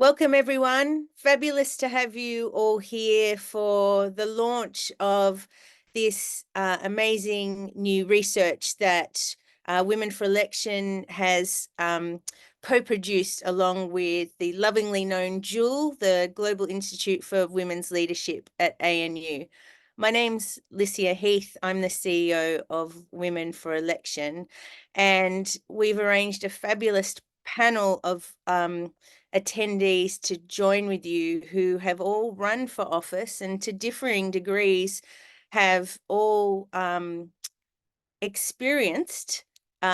Welcome, everyone. Fabulous to have you all here for the launch of this amazing new research that Women for Election has co-produced along with the lovingly known GIWL, the Global Institute for Women's Leadership at ANU. My name's Licia Heath. I'm the CEO of Women for Election, and we've arranged a fabulous panel of attendees to join with you who have all run for office and to differing degrees have all experienced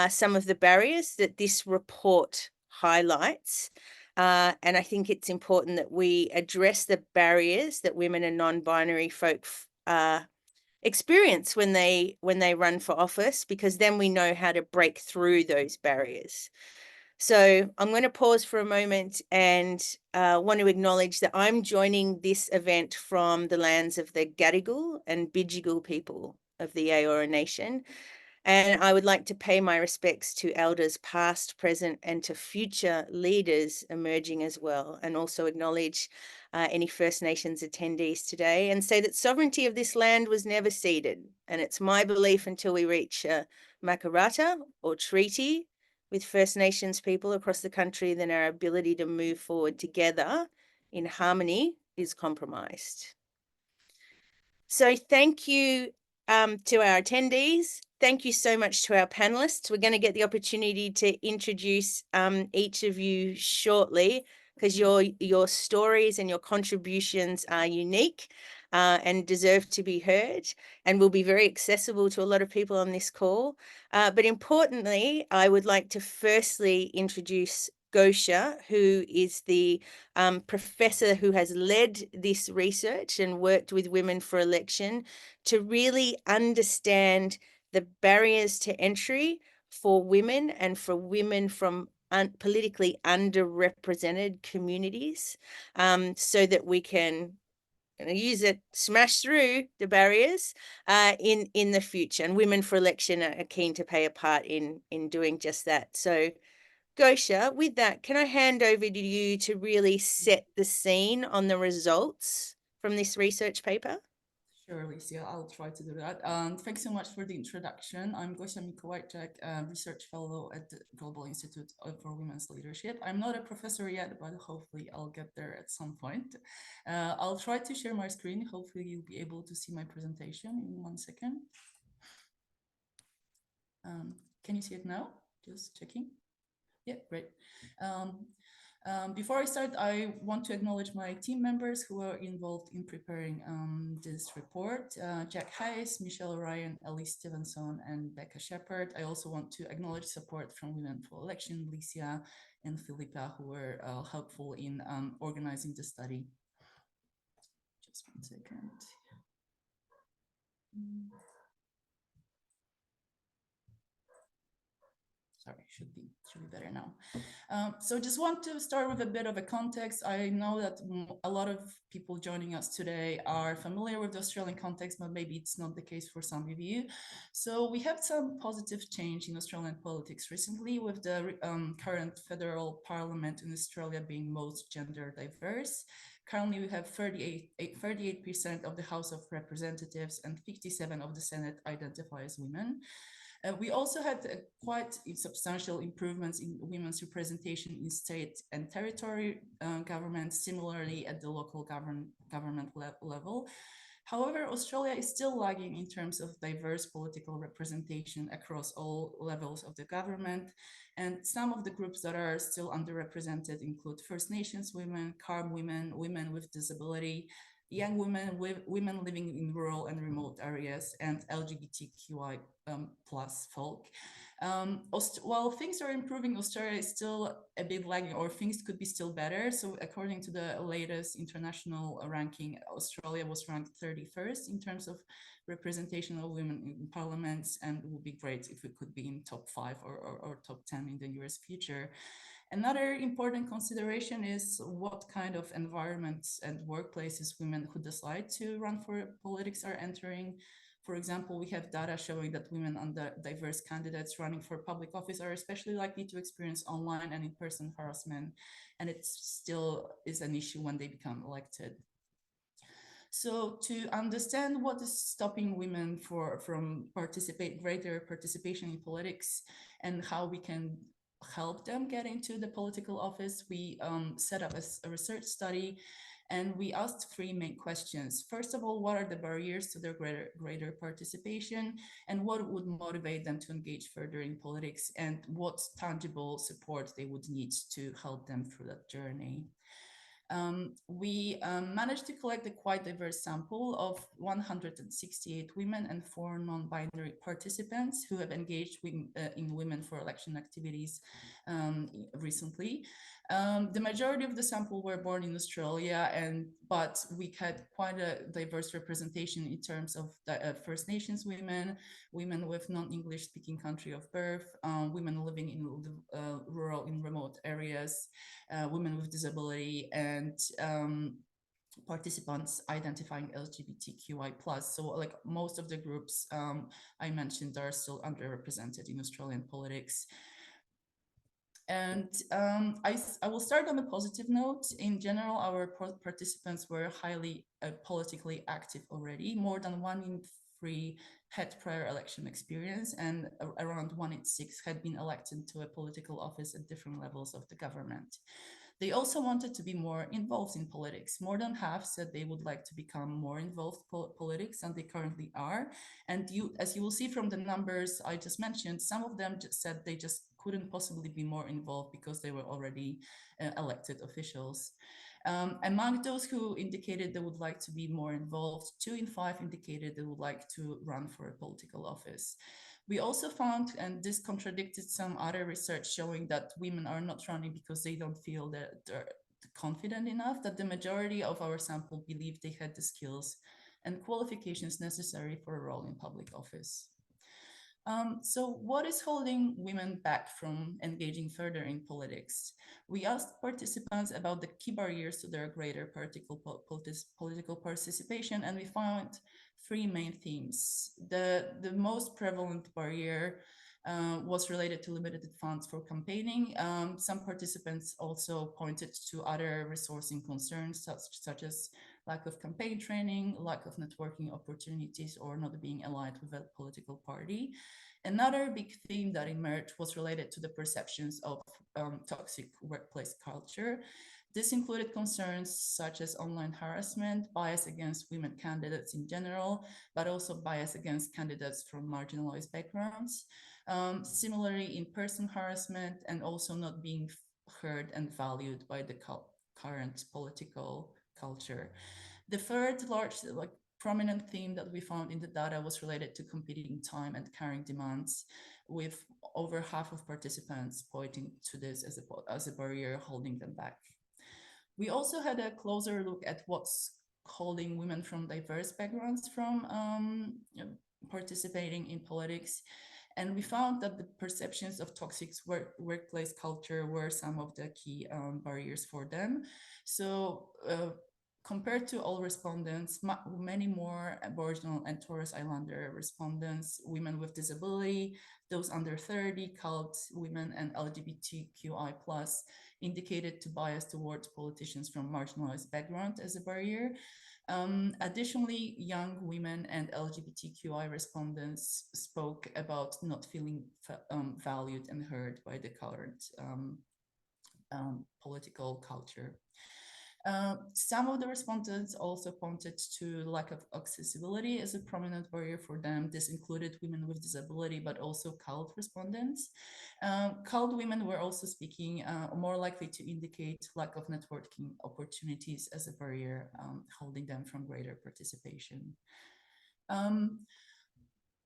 some of the barriers that this report highlights. And I think it's important that we address the barriers that women and non-binary folk experience when they run for office, because then we know how to break through those barriers. So I'm going to pause for a moment and want to acknowledge that I'm joining this event from the lands of the Gadigal and Bidjigal people of the Eora Nation. And I would like to pay my respects to elders past, present, and to future leaders emerging as well, and also acknowledge any First Nations attendees today and say that sovereignty of this land was never ceded. And it's my belief until we reach Makarrata or treaty with First Nations people across the country, then our ability to move forward together in harmony is compromised. So thank you to our attendees. Thank you so much to our panelists. We're going to get the opportunity to introduce each of you shortly, because your stories and your contributions are unique and deserve to be heard, and will be very accessible to a lot of people on this call. But importantly, I would like to firstly introduce Gosia, who is the professor who has led this research and worked with Women for Election to really understand the barriers to entry for women and for women from politically underrepresented communities, so that we can use it, smash through the barriers in the future. And Women for Election are keen to play a part in doing just that. So Gosia, with that, can I hand over to you to really set the scene on the results from this research paper? Sure, Licia, I'll try to do that. Thanks so much for the introduction. I'm Gosia Mikolajczak, Research Fellow at the Global Institute for Women's Leadership. I'm not a professor yet, but hopefully I'll get there at some point. I'll try to share my screen. Hopefully you'll be able to see my presentation in 1 second. Can you see it now? Just checking. Yeah, great. Before I start, I want to acknowledge my team members who are involved in preparing this report. Jack Hayes, Michelle Ryan, Ellie Stevenson, and Becca Shepherd. I also want to acknowledge support from Women for Election, Licia and Philippa, who were helpful in organizing the study. Just 1 second. Sorry, should be better now. So just want to start with a bit of a context. I know that a lot of people joining us today are familiar with the Australian context, but maybe it's not the case for some of you. So we have some positive change in Australian politics recently, with the current federal parliament in Australia being most gender diverse. Currently, we have 38% of the House of Representatives and 57% of the Senate identify as women. We also had quite substantial improvements in women's representation in state and territory governments, similarly at the local government level. However, Australia is still lagging in terms of diverse political representation across all levels of the government. And some of the groups that are still underrepresented include First Nations women, CARB women, women with disability, young women, women living in rural and remote areas, and LGBTQI plus folk. While things are improving, Australia is still a bit lagging, or things could be still better. So according to the latest international ranking, Australia was ranked 31st in terms of representation of women in parliaments, and it would be great if it could be in top 5 or top 10 in the nearest future. Another important consideration is what kind of environments and workplaces women who decide to run for politics are entering. For example, we have data showing that women and diverse candidates running for public office are especially likely to experience online and in-person harassment, and it still is an issue when they become elected. So to understand what is stopping women from greater participation in politics and how we can help them get into the political office, we set up a research study, and we asked three main questions. First of all, what are the barriers to their greater participation, and what would motivate them to engage further in politics, and what tangible support they would need to help them through that journey. We managed to collect a quite diverse sample of 168 women and 4 non-binary participants who have engaged in women for election activities recently. The majority of the sample were born in Australia, but we had quite a diverse representation in terms of the, First Nations women, women with non-English speaking country of birth, women living in rural, in remote areas, women with disability, and participants identifying LGBTQI+. So like most of the groups I mentioned are still underrepresented in Australian politics. And I will start on a positive note. In general, our participants were highly politically active already. More than 1 in 3 had prior election experience, and around 1 in 6 had been elected to a political office at different levels of the government. They also wanted to be more involved in politics. More than half said they would like to become more involved in politics, and they currently are. And as you will see from the numbers I just mentioned, some of them just said they just couldn't possibly be more involved because they were already elected officials. Among those who indicated they would like to be more involved, 2 in 5 indicated they would like to run for a political office. We also found, and this contradicted some other research showing that women are not running because they don't feel that they're confident enough, that the majority of our sample believed they had the skills and qualifications necessary for a role in public office. So what is holding women back from engaging further in politics? We asked participants about the key barriers to their greater political participation, and we found 3 main themes. The most prevalent barrier was related to limited funds for campaigning. Some participants also pointed to other resourcing concerns, such as lack of campaign training, lack of networking opportunities, or not being aligned with a political party. Another big theme that emerged was related to the perceptions of toxic workplace culture. This included concerns such as online harassment, bias against women candidates in general, but also bias against candidates from marginalized backgrounds. Similarly, in-person harassment, and also not being heard and valued by the current political culture. The third large, prominent theme that we found in the data was related to competing time and caring demands, with over half of participants pointing to this as a barrier holding them back. We also had a closer look at what's holding women from diverse backgrounds from participating in politics. And we found that the perceptions of toxic workplace culture were some of the key barriers for them. So compared to all respondents, many more Aboriginal and Torres Islander respondents, women with disability, those under 30, CALT women, and LGBTQI+, indicated to bias towards politicians from marginalized background as a barrier. Additionally, young women and LGBTQI respondents spoke about not feeling valued and heard by the current political culture. Some of the respondents also pointed to lack of accessibility as a prominent barrier for them. This included women with disability, but also CALD respondents. CALD women were also speaking more likely to indicate lack of networking opportunities as a barrier holding them from greater participation.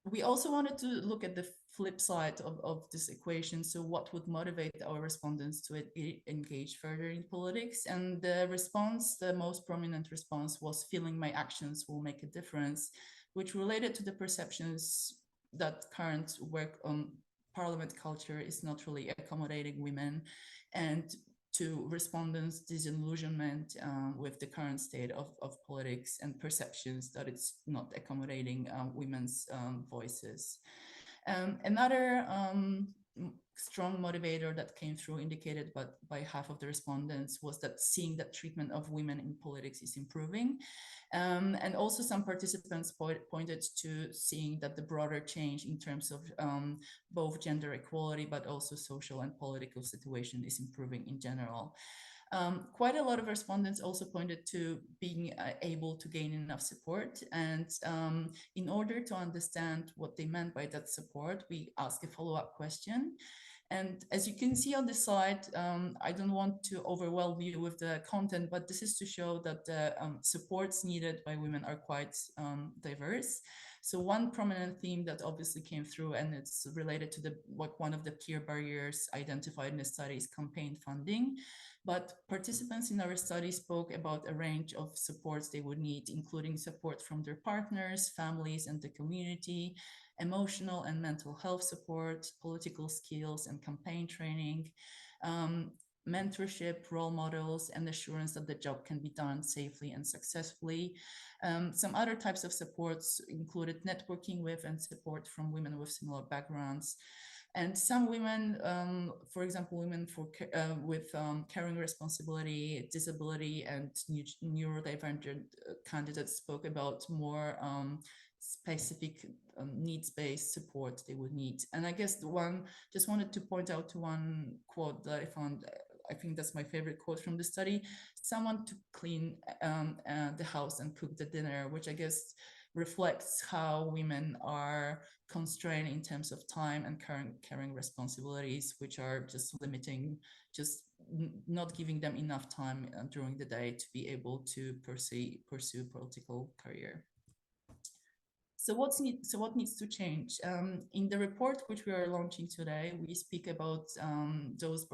We also wanted to look at the flip side of this equation. So what would motivate our respondents to engage further in politics? And the response, the most prominent response, was feeling my actions will make a difference, which related to the perceptions that current work on parliament culture is not really accommodating women. And to respondents' disillusionment with the current state of politics and perceptions that it's not accommodating women's voices. Another strong motivator that came through, indicated by half of the respondents, was that seeing that treatment of women in politics is improving. And also some participants pointed to seeing that the broader change in terms of both gender equality, but also social and political situation is improving in general. Quite a lot of respondents also pointed to being able to gain enough support. And in order to understand what they meant by that support, we asked a follow-up question. And as you can see on the slide, I don't want to overwhelm you with the content, but this is to show that the supports needed by women are quite diverse. So one prominent theme that obviously came through, and it's related to one of the clear barriers identified in the study, is campaign funding. But participants in our study spoke about a range of supports they would need, including support from their partners, families, and the community, emotional and mental health support, political skills and campaign training, mentorship, role models, and assurance that the job can be done safely and successfully. Some other types of supports included networking with and support from women with similar backgrounds. And some women, for example, women with caring responsibility, disability, and neurodivergent candidates spoke about more specific needs-based support they would need. And I guess just wanted to point out to one quote that I found. I think that's my favorite quote from the study: someone to clean the house and cook the dinner, which I guess reflects how women are constrained in terms of time and caring responsibilities, which are just limiting, just not giving them enough time during the day to be able to pursue political career. So what needs to change? In the report which we are launching today, we speak about those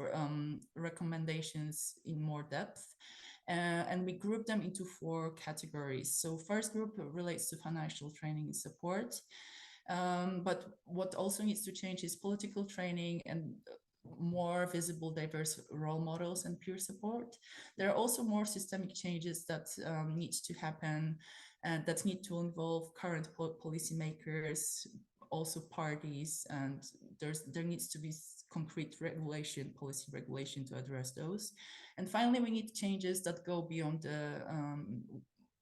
recommendations in more depth. And we group them into 4 categories. So first group relates to financial training and support. But what also needs to change is political training and more visible, diverse role models and peer support. There are also more systemic changes that needs to happen and that need to involve current policymakers, also parties, and there needs to be concrete policy regulation to address those. And finally, we need changes that go beyond the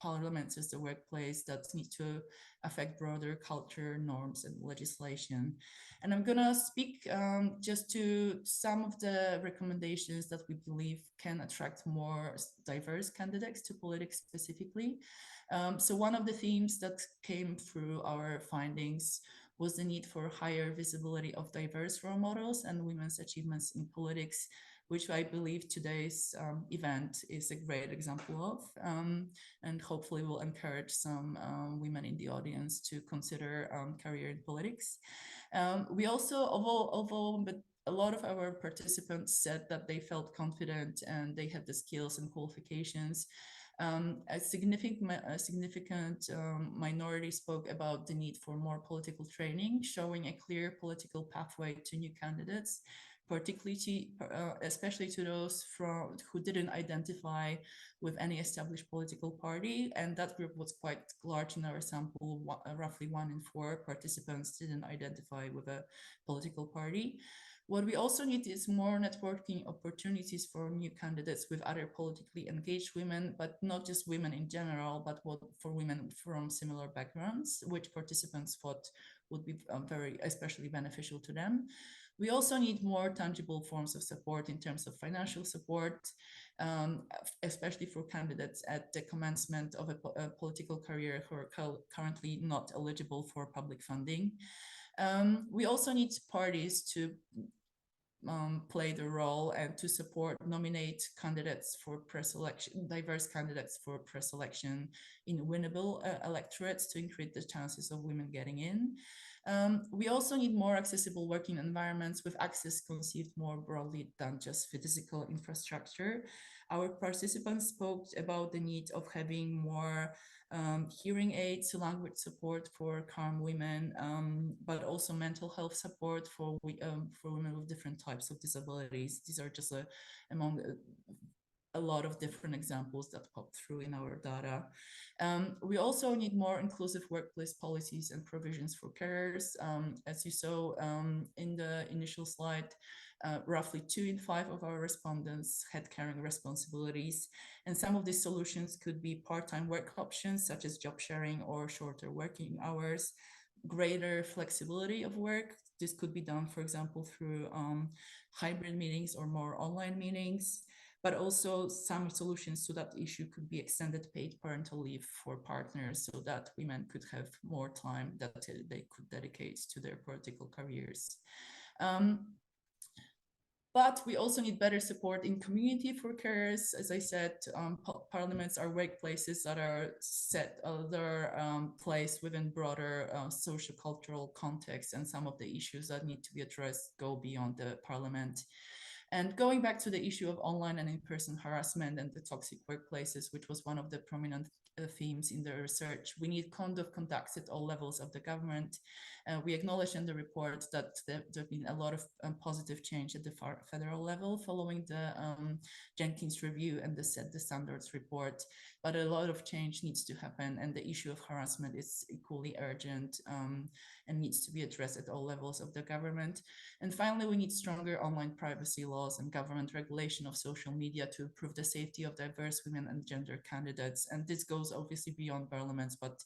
parliaments as the workplace, that need to affect broader culture, norms, and legislation. And I'm gonna speak just to some of the recommendations that we believe can attract more diverse candidates to politics specifically. So one of the themes that came through our findings was the need for higher visibility of diverse role models and women's achievements in politics, which I believe today's event is a great example of, and hopefully will encourage some women in the audience to consider career in politics. We also, although but a lot of our participants said that they felt confident and they had the skills and qualifications. A significant minority spoke about the need for more political training, showing a clear political pathway to new candidates, particularly especially to those who didn't identify with any established political party. And that group was quite large in our sample. Roughly 1 in 4 participants didn't identify with a political party. What we also need is more networking opportunities for new candidates with other politically engaged women, but not just women in general, but for women from similar backgrounds, which participants thought would be especially beneficial to them. We also need more tangible forms of support in terms of financial support, especially for candidates at the commencement of a political career who are currently not eligible for public funding. We also need parties to play the role and to nominate candidates for pre-selection, diverse candidates for pre-selection in winnable electorates to increase the chances of women getting in. We also need more accessible working environments with access conceived more broadly than just physical infrastructure. Our participants spoke about the need of having more hearing aids, language support for calm women, but also mental health support for women with different types of disabilities. These are just among a lot of different examples that pop through in our data. We also need more inclusive workplace policies and provisions for carers. As you saw in the initial slide, roughly 2 in 5 of our respondents had caring responsibilities. And some of these solutions could be part-time work options, such as job sharing or shorter working hours, greater flexibility of work. This could be done, for example, through hybrid meetings or more online meetings. But also some solutions to that issue could be extended paid parental leave for partners so that women could have more time that they could dedicate to their political careers. But we also need better support in community for carers. As I said, parliaments are workplaces that are placed within broader socio-cultural context, and some of the issues that need to be addressed go beyond the parliament. And going back to the issue of online and in-person harassment and the toxic workplaces, which was one of the prominent themes in the research, we need code of conduct at all levels of the government. We acknowledge in the report that there have been a lot of positive change at the federal level following the Jenkins review and the Set the Standards report, but a lot of change needs to happen, and the issue of harassment is equally urgent and needs to be addressed at all levels of the government. And finally, we need stronger online privacy laws and government regulation of social media to improve the safety of diverse women and gender candidates. And this goes obviously beyond parliaments, but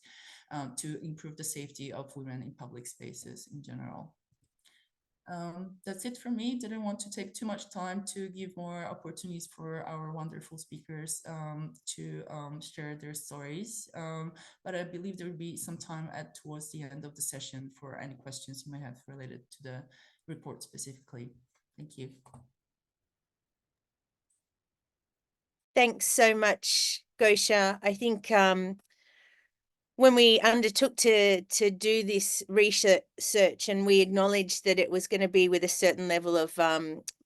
to improve the safety of women in public spaces in general. That's it for me. Didn't want to take too much time to give more opportunities for our wonderful speakers to share their stories. But I believe there will be some time towards the end of the session for any questions you may have related to the report specifically. Thank you. Thanks so much, Gosia. I think when we undertook to do this research and we acknowledged that it was going to be with a certain level of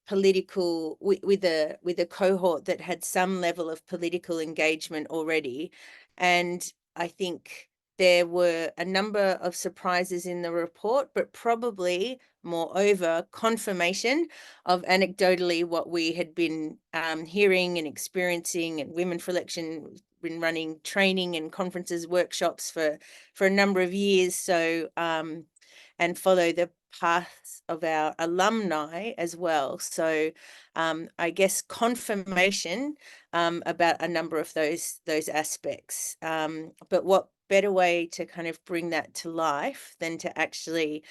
political, with a cohort that had some level of political engagement already. And I think there were a number of surprises in the report, but probably moreover confirmation of anecdotally what we had been hearing and experiencing, and Women for Election been running training and conferences, workshops for a number of years. So and follow the paths of our alumni as well. So I guess confirmation about a number of those aspects. But what better way to kind of bring that to life than to actually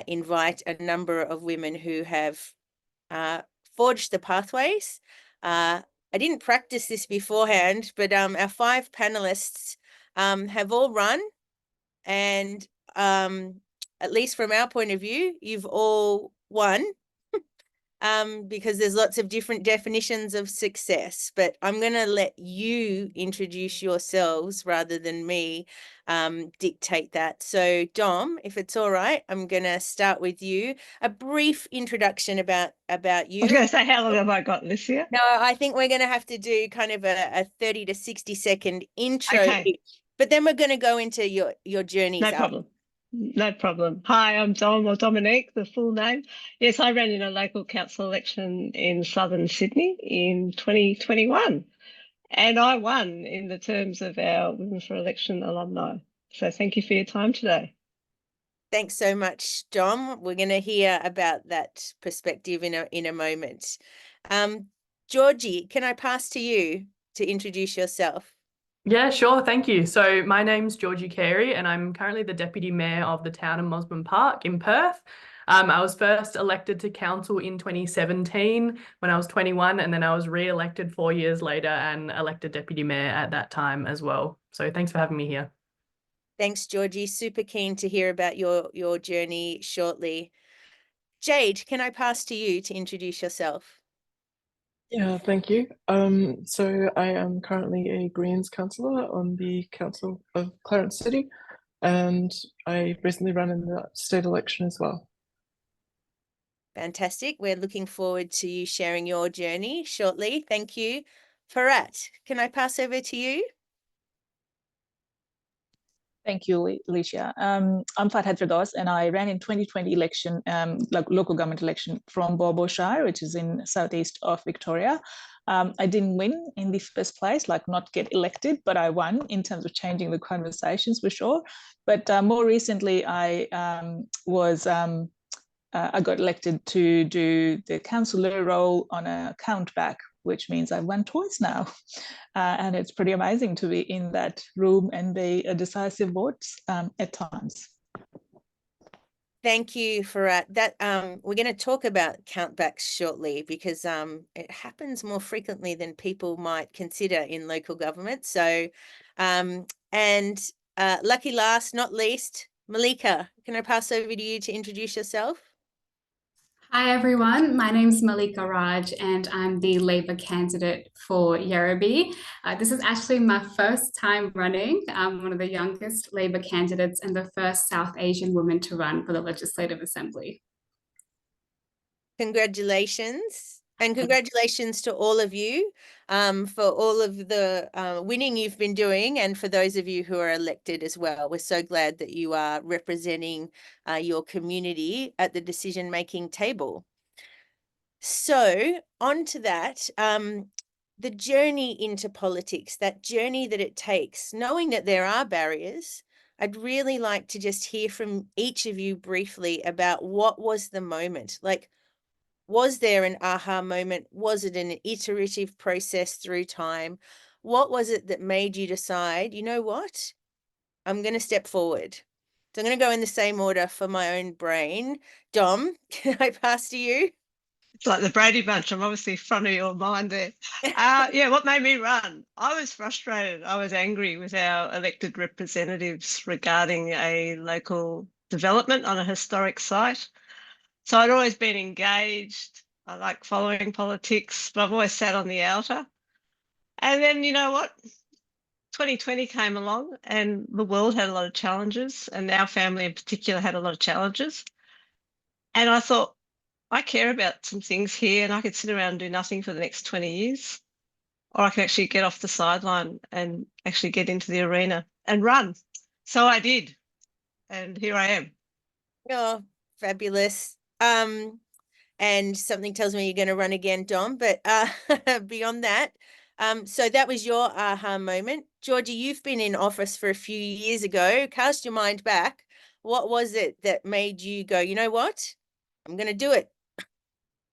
invite a number of women who have forged the pathways. I didn't practice this beforehand, but our 5 panelists have all run, and at least from our point of view, you've all won. Because there's lots of different definitions of success, but I'm going to let you introduce yourselves rather than me dictate that. So Dom, if it's all right, I'm going to start with you. A brief introduction about you. I was going to say, how long have I got, Licia? No, I think we're going to have to do kind of a 30 to 60-second intro, Okay. But then we're going to go into your journeys. No problem. No problem. Hi, I'm Dom, or Dominique, the full name. Yes, I ran in a local council election in southern Sydney in 2021, and I won in the terms of our Women for Election alumni. So thank you for your time today. Thanks so much, Dom. We're going to hear about that perspective in a moment. Georgie, can I pass to you to introduce yourself? Yeah, sure. Thank you. So my name's Georgie Carey, and I'm currently the Deputy Mayor of the town of Mosman Park in Perth. I was first elected to council in 2017 when I was 21, and then I was re-elected 4 years later and elected Deputy Mayor at that time as well. So thanks for having me here. Thanks, Georgie. Super keen to hear about your journey shortly. Jade, can I pass to you to introduce yourself? Yeah, thank you. So I am currently a Greens councillor on the Council of Clarence City, and I recently ran in the state election as well. Fantastic. We're looking forward to you sharing your journey shortly. Thank you. Farat, can I pass over to you? Thank you, Licia. I'm Farhat Firdaus, and I ran in 2020 election, local government election from Bobo Shire, which is in southeast of Victoria. I didn't win in the first place, like not get elected, but I won in terms of changing the conversations for sure. But more recently, I got elected to do the councillor role on a countback, which means I've won twice now. And it's pretty amazing to be in that room and be a decisive vote at times. Thank you for that. We're going to talk about countbacks shortly because it happens more frequently than people might consider in local government. So, lucky last, not least, Malika, can I pass over to you to introduce yourself? Hi everyone, my name's Malika Raj and I'm the Labor candidate for Yarrabee. This is actually my first time running. I'm one of the youngest Labor candidates and the first South Asian woman to run for the Legislative Assembly. Congratulations. And congratulations to all of you for all of the winning you've been doing, and for those of you who are elected as well. We're so glad that you are representing your community at the decision-making table. So on to that, the journey into politics, that journey that it takes, knowing that there are barriers, I'd really like to just hear from each of you briefly about what was the moment. Like, was there an aha moment? Was it an iterative process through time? What was it that made you decide, you know what, I'm going to step forward? So I'm going to go in the same order for my own brain. Dom, can I pass to you? It's like the Brady Bunch. I'm obviously front of your mind there. Yeah, what made me run? I was frustrated. I was angry with our elected representatives regarding a local development on a historic site. So I'd always been engaged. I like following politics, but I've always sat on the outer. And then, you know what? 2020 came along and the world had a lot of challenges, and our family in particular had a lot of challenges. And I thought, I care about some things here, and I could sit around and do nothing for the next 20 years. Or I can actually get off the sideline and actually get into the arena and run. So I did. And here I am. Oh, fabulous. And something tells me you're going to run again, Dom, but beyond that, so that was your aha moment. Georgie, you've been in office for a few years ago. Cast your mind back. What was it that made you go, you know what, I'm going to do it?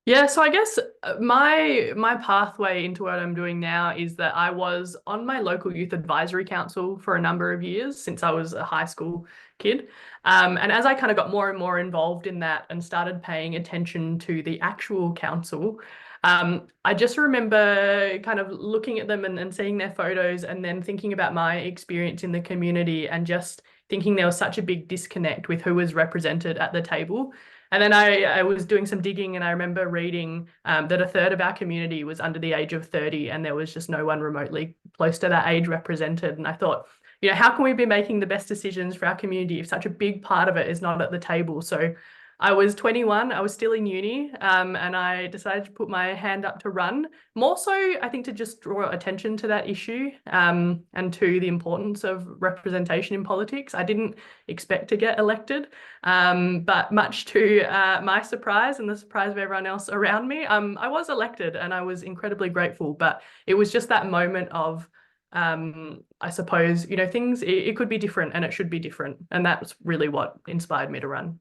Yeah, so I guess my pathway into what I'm doing now is that I was on my local youth advisory council for a number of years since I was a high school kid. And as I kind of got more and more involved in that and started paying attention to the actual council, I just remember kind of looking at them and seeing their photos and then thinking about my experience in the community and just thinking there was such a big disconnect with who was represented at the table. And then I was doing some digging and I remember reading that a third of our community was under the age of 30 and there was just no one remotely close to that age represented. And I thought, you know, how can we be making the best decisions for our community if such a big part of it is not at the table? So I was 21, I was still in uni, and I decided to put my hand up to run. More so, I think, to just draw attention to that issue and to the importance of representation in politics. I didn't expect to get elected, but much to my surprise and the surprise of everyone else around me, I was elected and I was incredibly grateful. But it was just that moment of, I suppose, you know, things, it could be different and it should be different. And that's really what inspired me to run.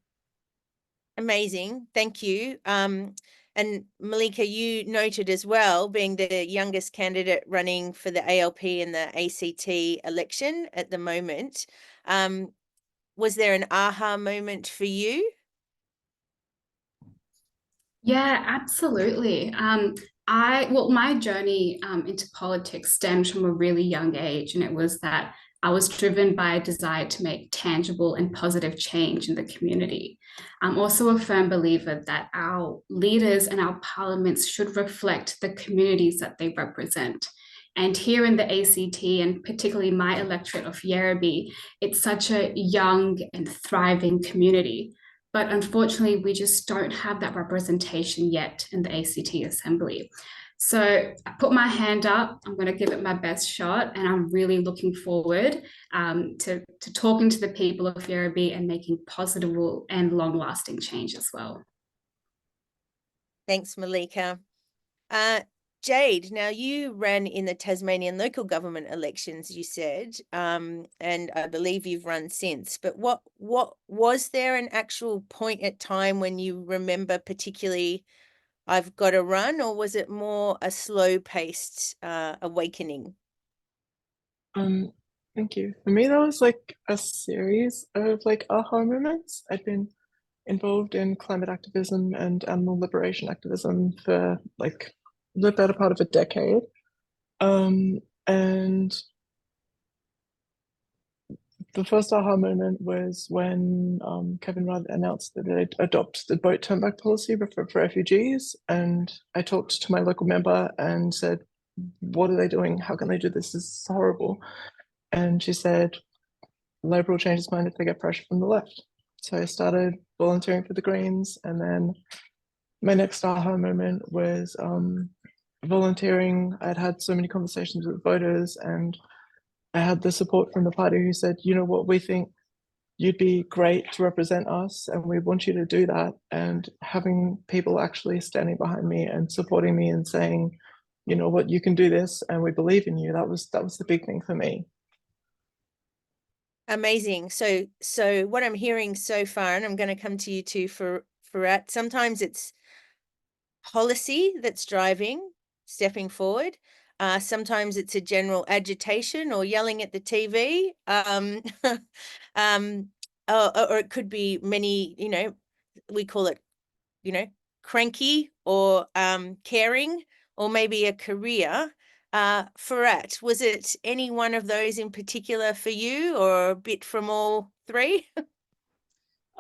Amazing. Thank you. And Malika, you noted as well, being the youngest candidate running for the ALP and the ACT election at the moment. Was there an aha moment for you? Yeah, absolutely. My journey into politics stemmed from a really young age, and it was that I was driven by a desire to make tangible and positive change in the community. I'm also a firm believer that our leaders and our parliaments should reflect the communities that they represent. And here in the ACT, and particularly my electorate of Yarrabee, it's such a young and thriving community. But unfortunately, we just don't have that representation yet in the ACT Assembly. So I put my hand up, I'm going to give it my best shot, and I'm really looking forward to talking to the people of Werribee and making positive and long-lasting change as well. Thanks, Malika. Jade, now you ran in the Tasmanian local government elections, you said, and I believe you've run since, but what was there an actual point at time when you remember particularly I've got to run, or was it more a slow-paced awakening? Thank you. For me, that was like a series of like aha moments. I'd been involved in climate activism and animal liberation activism for like the better part of a decade. And the first aha moment was when Kevin Rudd announced that they'd adopt the boat turnback policy for refugees. And I talked to my local member and said, what are they doing? How can they do this? This is horrible. And she said, Labor will change its mind if they get pressure from the left. So I started volunteering for the Greens, and then my next aha moment was volunteering. I'd had so many conversations with voters, and I had the support from the party who said, you know what, we think you'd be great to represent us, and we want you to do that. And having people actually standing behind me and supporting me and saying, you know what, you can do this, and we believe in you. That was the big thing for me. Amazing. So what I'm hearing so far, and I'm going to come to you too for Furat, sometimes it's policy that's driving, stepping forward. Sometimes it's a general agitation or yelling at the TV. Or it could be many, you know, we call it, you know, cranky or caring, or maybe a career. Furat, was it any one of those in particular for you, or a bit from all three?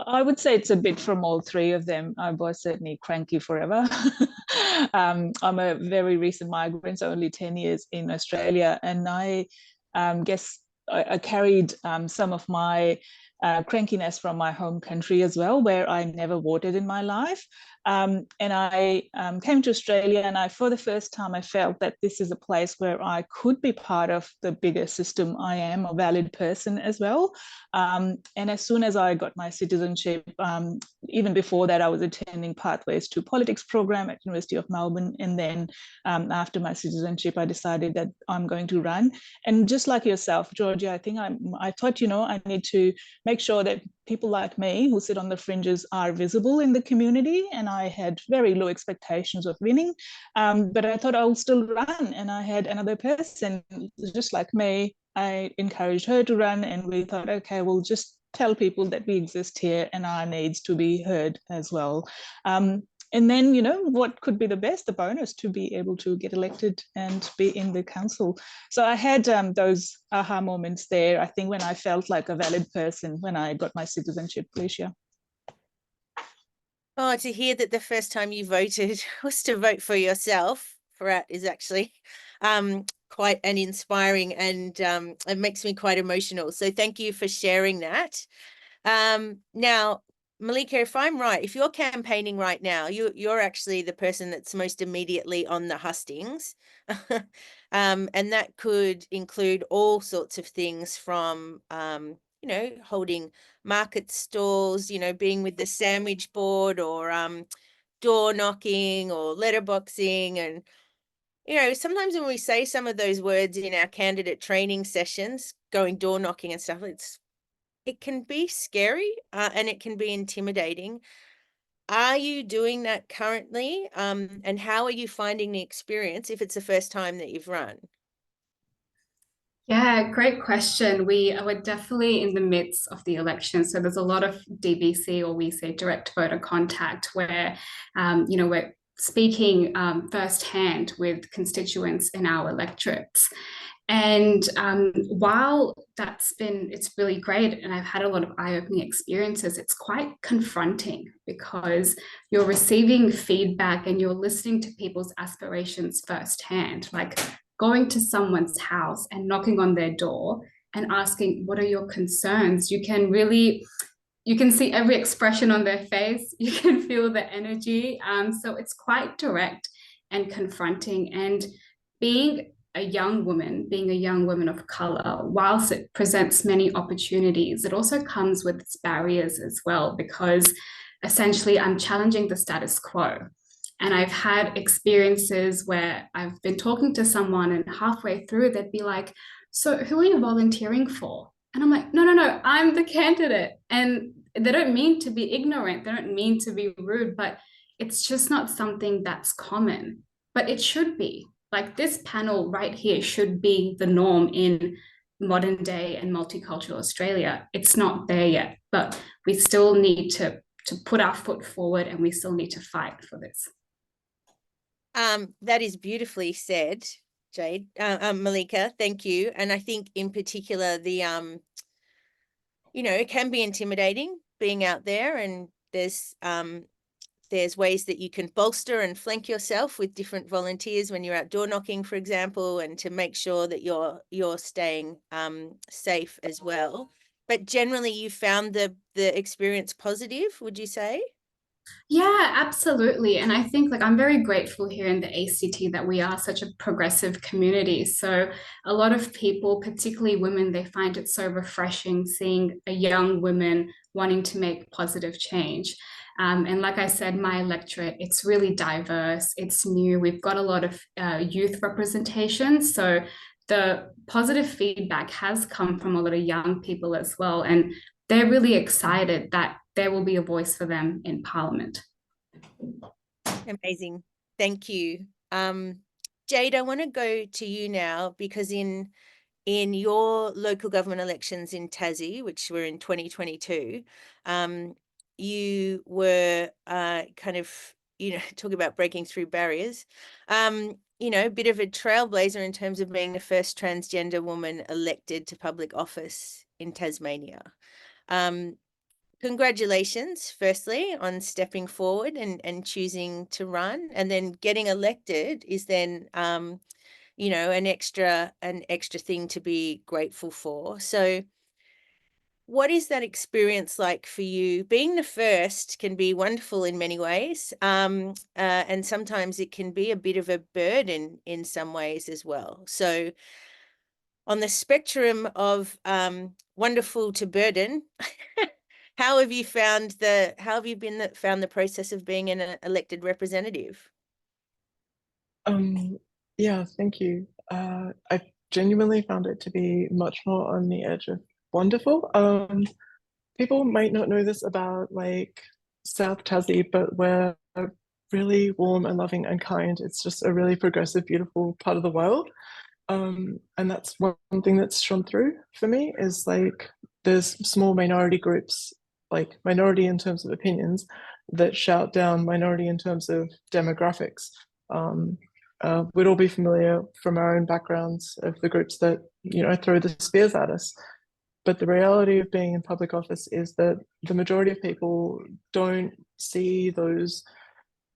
I would say it's a bit from all three of them. I was certainly cranky forever. I'm a very recent migrant, so only 10 years in Australia, and I guess I carried some of my crankiness from my home country as well, where I never voted in my life. And I came to Australia, and for the first time, I felt that this is a place where I could be part of the bigger system. I am a valid person as well. And as soon as I got my citizenship, even before that, I was attending Pathways to Politics program at University of Melbourne. And then after my citizenship, I decided that I'm going to run. And just like yourself, Georgia, I think I thought, you know, I need to make sure that people like me who sit on the fringes are visible in the community. And I had very low expectations of winning, but I thought I'll still run. And I had another person just like me. I encouraged her to run, and we thought, okay, we'll just tell people that we exist here and our needs to be heard as well. And then, you know, what could be the best, the bonus, to be able to get elected and be in the council. So I had those aha moments there, I think, when I felt like a valid person when I got my citizenship, Licia. Oh, to hear that the first time you voted was to vote for yourself, Furat, is actually quite an inspiring, and it makes me quite emotional. So thank you for sharing that. Now, Malika, if I'm right, if you're campaigning right now, you're actually the person that's most immediately on the hustings. And that could include all sorts of things from, you know, holding market stalls, you know, being with the sandwich board, or door knocking or letterboxing. And, you know, sometimes when we say some of those words in our candidate training sessions, going door knocking and stuff, it can be scary and it can be intimidating. Are you doing that currently? And how are you finding the experience if it's the first time that you've run? Yeah, great question. We're definitely in the midst of the election. So there's a lot of DVC, or we say direct voter contact, where, you know, we're speaking firsthand with constituents in our electorates. And while it's really great, and I've had a lot of eye-opening experiences, it's quite confronting because you're receiving feedback and you're listening to people's aspirations firsthand, like going to someone's house and knocking on their door and asking, what are your concerns? You can see every expression on their face. You can feel the energy. So it's quite direct. and confronting. And being a young woman of color, whilst it presents many opportunities, it also comes with its barriers as well, because essentially I'm challenging the status quo. And I've had experiences where I've been talking to someone and halfway through they'd be like, so who are you volunteering for? And I'm like, no, I'm the candidate. And they don't mean to be ignorant. They don't mean to be rude, but it's just not something that's common. But it should be. Like this panel right here should be the norm in modern day and multicultural Australia. It's not there yet, but we still need to put our foot forward, and we still need to fight for this. That is beautifully said, Jade. Malika, thank you. And I think in particular, the it can be intimidating being out there, and there's ways that you can bolster and flank yourself with different volunteers when you're out door knocking, for example, and to make sure that you're staying safe as well. But generally, you found the experience positive, would you say? Yeah, absolutely. And I think I'm very grateful here in the ACT that we are such a progressive community. So a lot of people, particularly women, they find it so refreshing seeing a young woman wanting to make positive change. And like I said, my electorate, it's really diverse, it's new. We've got a lot of youth representation. So the positive feedback has come from a lot of young people as well. And they're really excited that there will be a voice for them in Parliament. Amazing. Thank you. Jade, I want to go to you now, because in your local government elections in Tassie, which were in 2022, you were kind of, talk about breaking through barriers, a bit of a trailblazer in terms of being the first transgender woman elected to public office in Tasmania. Congratulations, firstly, on stepping forward and choosing to run, and then getting elected is then, an extra thing to be grateful for. So what is that experience like for you? Being the first can be wonderful in many ways, and sometimes it can be a bit of a burden in some ways as well. So on the spectrum of wonderful to burden, how have you found found the process of being an elected representative? Yeah, thank you. I genuinely found it to be much more on the edge of wonderful. People might not know this about South Tassie, but we're really warm and loving and kind. It's just a really progressive, beautiful part of the world. And that's one thing that's shone through for me is there's small minority groups, minority in terms of opinions, that shout down minority in terms of demographics. We'd all be familiar from our own backgrounds of the groups that, throw the spears at us. But the reality of being in public office is that the majority of people don't see those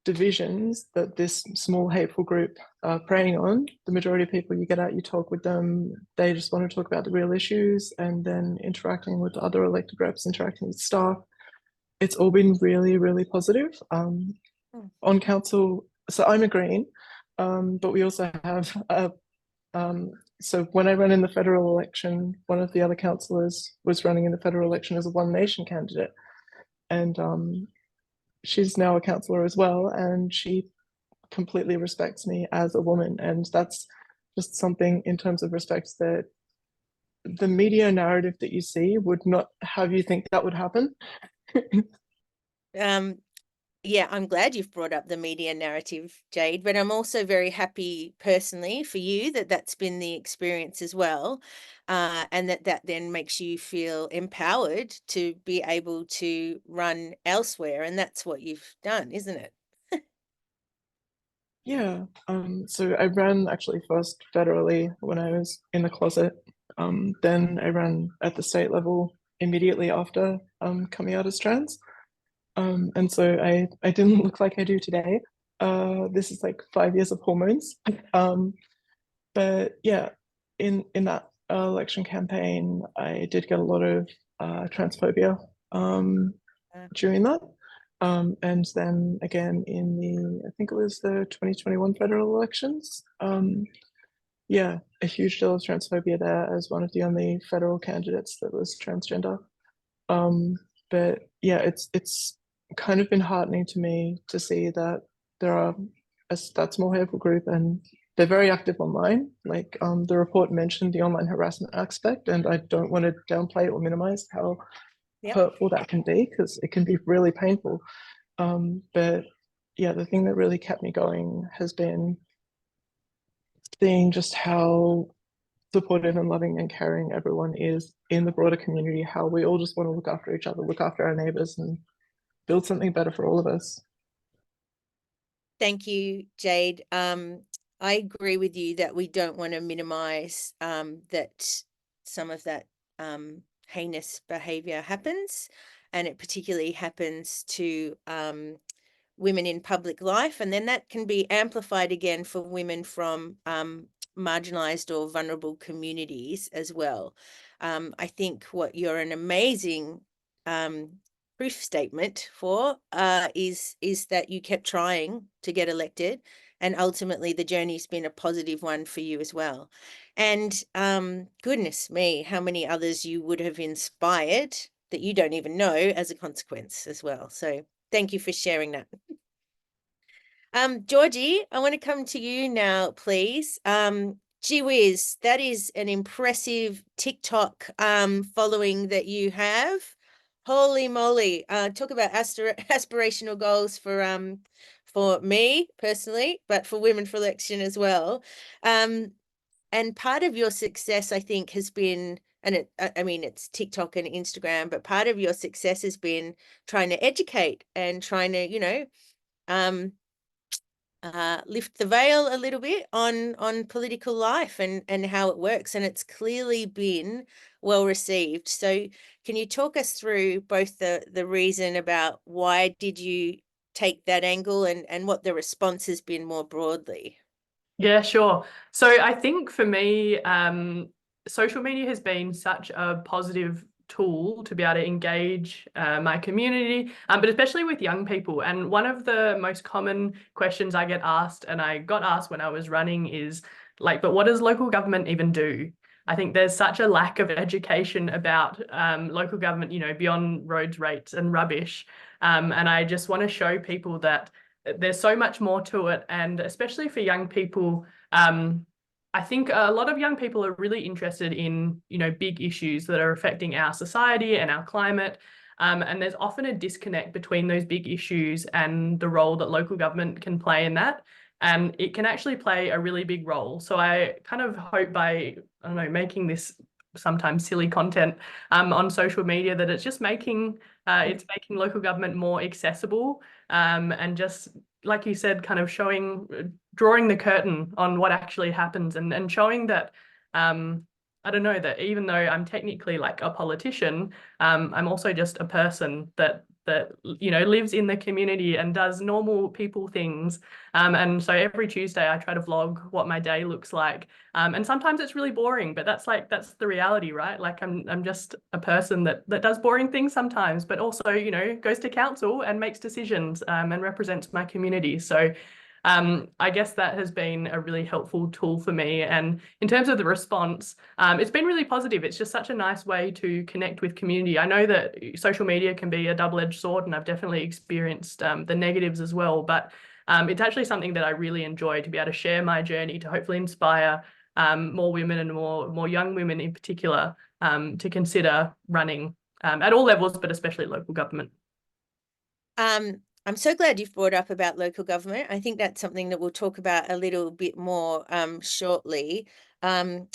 divisions that this small hateful group are preying on. The majority of people, you get out, you talk with them, they just want to talk about the real issues, and then interacting with other elected reps, interacting with staff. It's all been really, really positive. On council, so I'm a Green, but we also have so when I ran in the federal election, one of the other councillors was running in the federal election as a One Nation candidate, and she's now a councillor as well, and she completely respects me as a woman, and that's just something in terms of respect that the media narrative that you see would not have you think that would happen. Yeah, I'm glad you've brought up the media narrative, Jade, but I'm also very happy personally for you that that's been the experience as well, and that then makes you feel empowered to be able to run elsewhere, and that's what you've done, isn't it? Yeah, so I ran actually first federally when I was in the closet. Then I ran at the state level immediately after coming out as trans. And so I didn't look like I do today. This is 5 years of hormones. But yeah, in that election campaign, I did get a lot of transphobia during that. And then again in I think it was the 2021 federal elections. Yeah, a huge deal of transphobia there as one of the only federal candidates that was transgender. But yeah, it's kind of been heartening to me to see that there are that's more hateful group, and they're very active online. Like the report mentioned the online harassment aspect, and I don't want to downplay or minimize how hurtful that can be, because it can be really painful. But yeah, the thing that really kept me going has been seeing just how supportive and loving and caring everyone is in the broader community, how we all just want to look after each other, look after our neighbours, and build something better for all of us. Thank you, Jade. I agree with you that we don't want to minimize that some of that heinous behavior happens, and it particularly happens to women in public life, and then that can be amplified again for women from marginalized or vulnerable communities as well. I think what you're an amazing proof statement for is that you kept trying to get elected, and ultimately the journey's been a positive one for you as well. And goodness me, how many others you would have inspired that you don't even know as a consequence as well. So thank you for sharing that. Georgie, I want to come to you now, please. Gee whiz, that is an impressive TikTok following that you have. Holy moly. Talk about aspirational goals for me personally, but for Women for Election as well. And part of your success, I think, has been, and I mean, it's TikTok and Instagram, but part of your success has been trying to educate and trying to, you know, lift the veil a little bit on political life and how it works, and it's clearly been well received. So can you talk us through both the reason about why did you take that angle and what the response has been more broadly? Yeah, sure. So I think for me, social media has been such a positive tool to be able to engage my community, but especially with young people. And one of the most common questions I get asked, and I got asked when I was running, is like, but what does local government even do? I think there's such a lack of education about local government, you know, beyond roads, rates and rubbish. And I just want to show people that there's so much more to it. And especially for young people, I think a lot of young people are really interested in, you know, big issues that are affecting our society and our climate. And there's often a disconnect between those big issues and the role that local government can play in that. And it can actually play a really big role. So I kind of hope by, I don't know, making this sometimes silly content on social media, that it's just making local government more accessible, and just, like you said, kind of drawing the curtain on what actually happens, and showing that I don't know, that even though I'm technically like a politician, I'm also just a person that you know, lives in the community and does normal people things. And so every Tuesday I try to vlog what my day looks like. And sometimes it's really boring, but that's the reality, right? Like I'm just a person that does boring things sometimes, but also, you know, goes to council and makes decisions and represents my community. So I guess that has been a really helpful tool for me. And in terms of the response, it's been really positive. It's just such a nice way to connect with community. I know that social media can be a double-edged sword, and I've definitely experienced the negatives as well. But it's actually something that I really enjoy, to be able to share my journey, to hopefully inspire more women and more young women in particular to consider running at all levels, but especially local government. I'm so glad you've brought up about local government. I think that's something that we'll talk about a little bit more shortly. A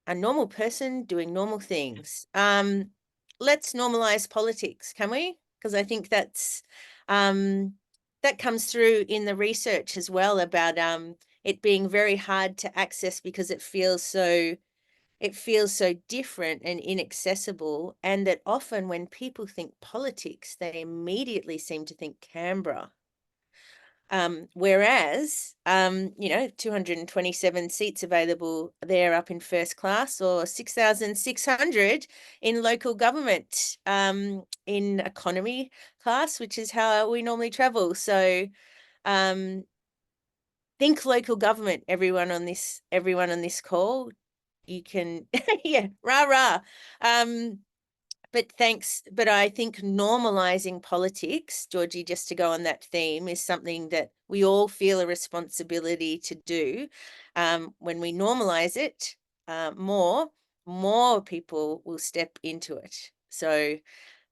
normal person doing normal things. Let's normalize politics, can we? Because I think that's that comes through in the research as well, about it being very hard to access because it feels so different and inaccessible, and that often when people think politics, they immediately seem to think Canberra. Whereas, 227 seats available there up in first class, or 6,600 in local government, in economy class, which is how we normally travel. So think local government, everyone on this call. You can, yeah, rah. But I think normalizing politics, Georgie, just to go on that theme, is something that we all feel a responsibility to do. When we normalize it, more people will step into it. So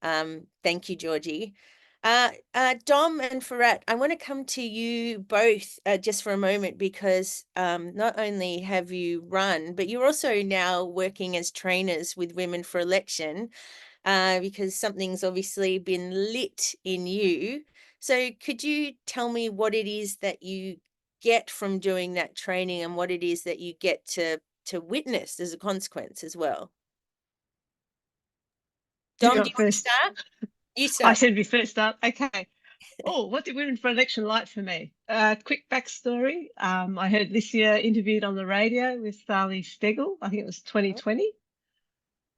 thank you, Georgie. Dom and Farhat, I want to come to you both just for a moment, because not only have you run, but you're also now working as trainers with Women for Election, because something's obviously been lit in you. So could you tell me what it is that you get from doing that training, and what it is that you get to witness as a consequence as well? Dom, do you want to start? You start. I said we first up. Okay. Oh, what did Women for Election like for me? Quick backstory. I heard Licia interviewed on the radio with Sally Stegel. I think it was 2020.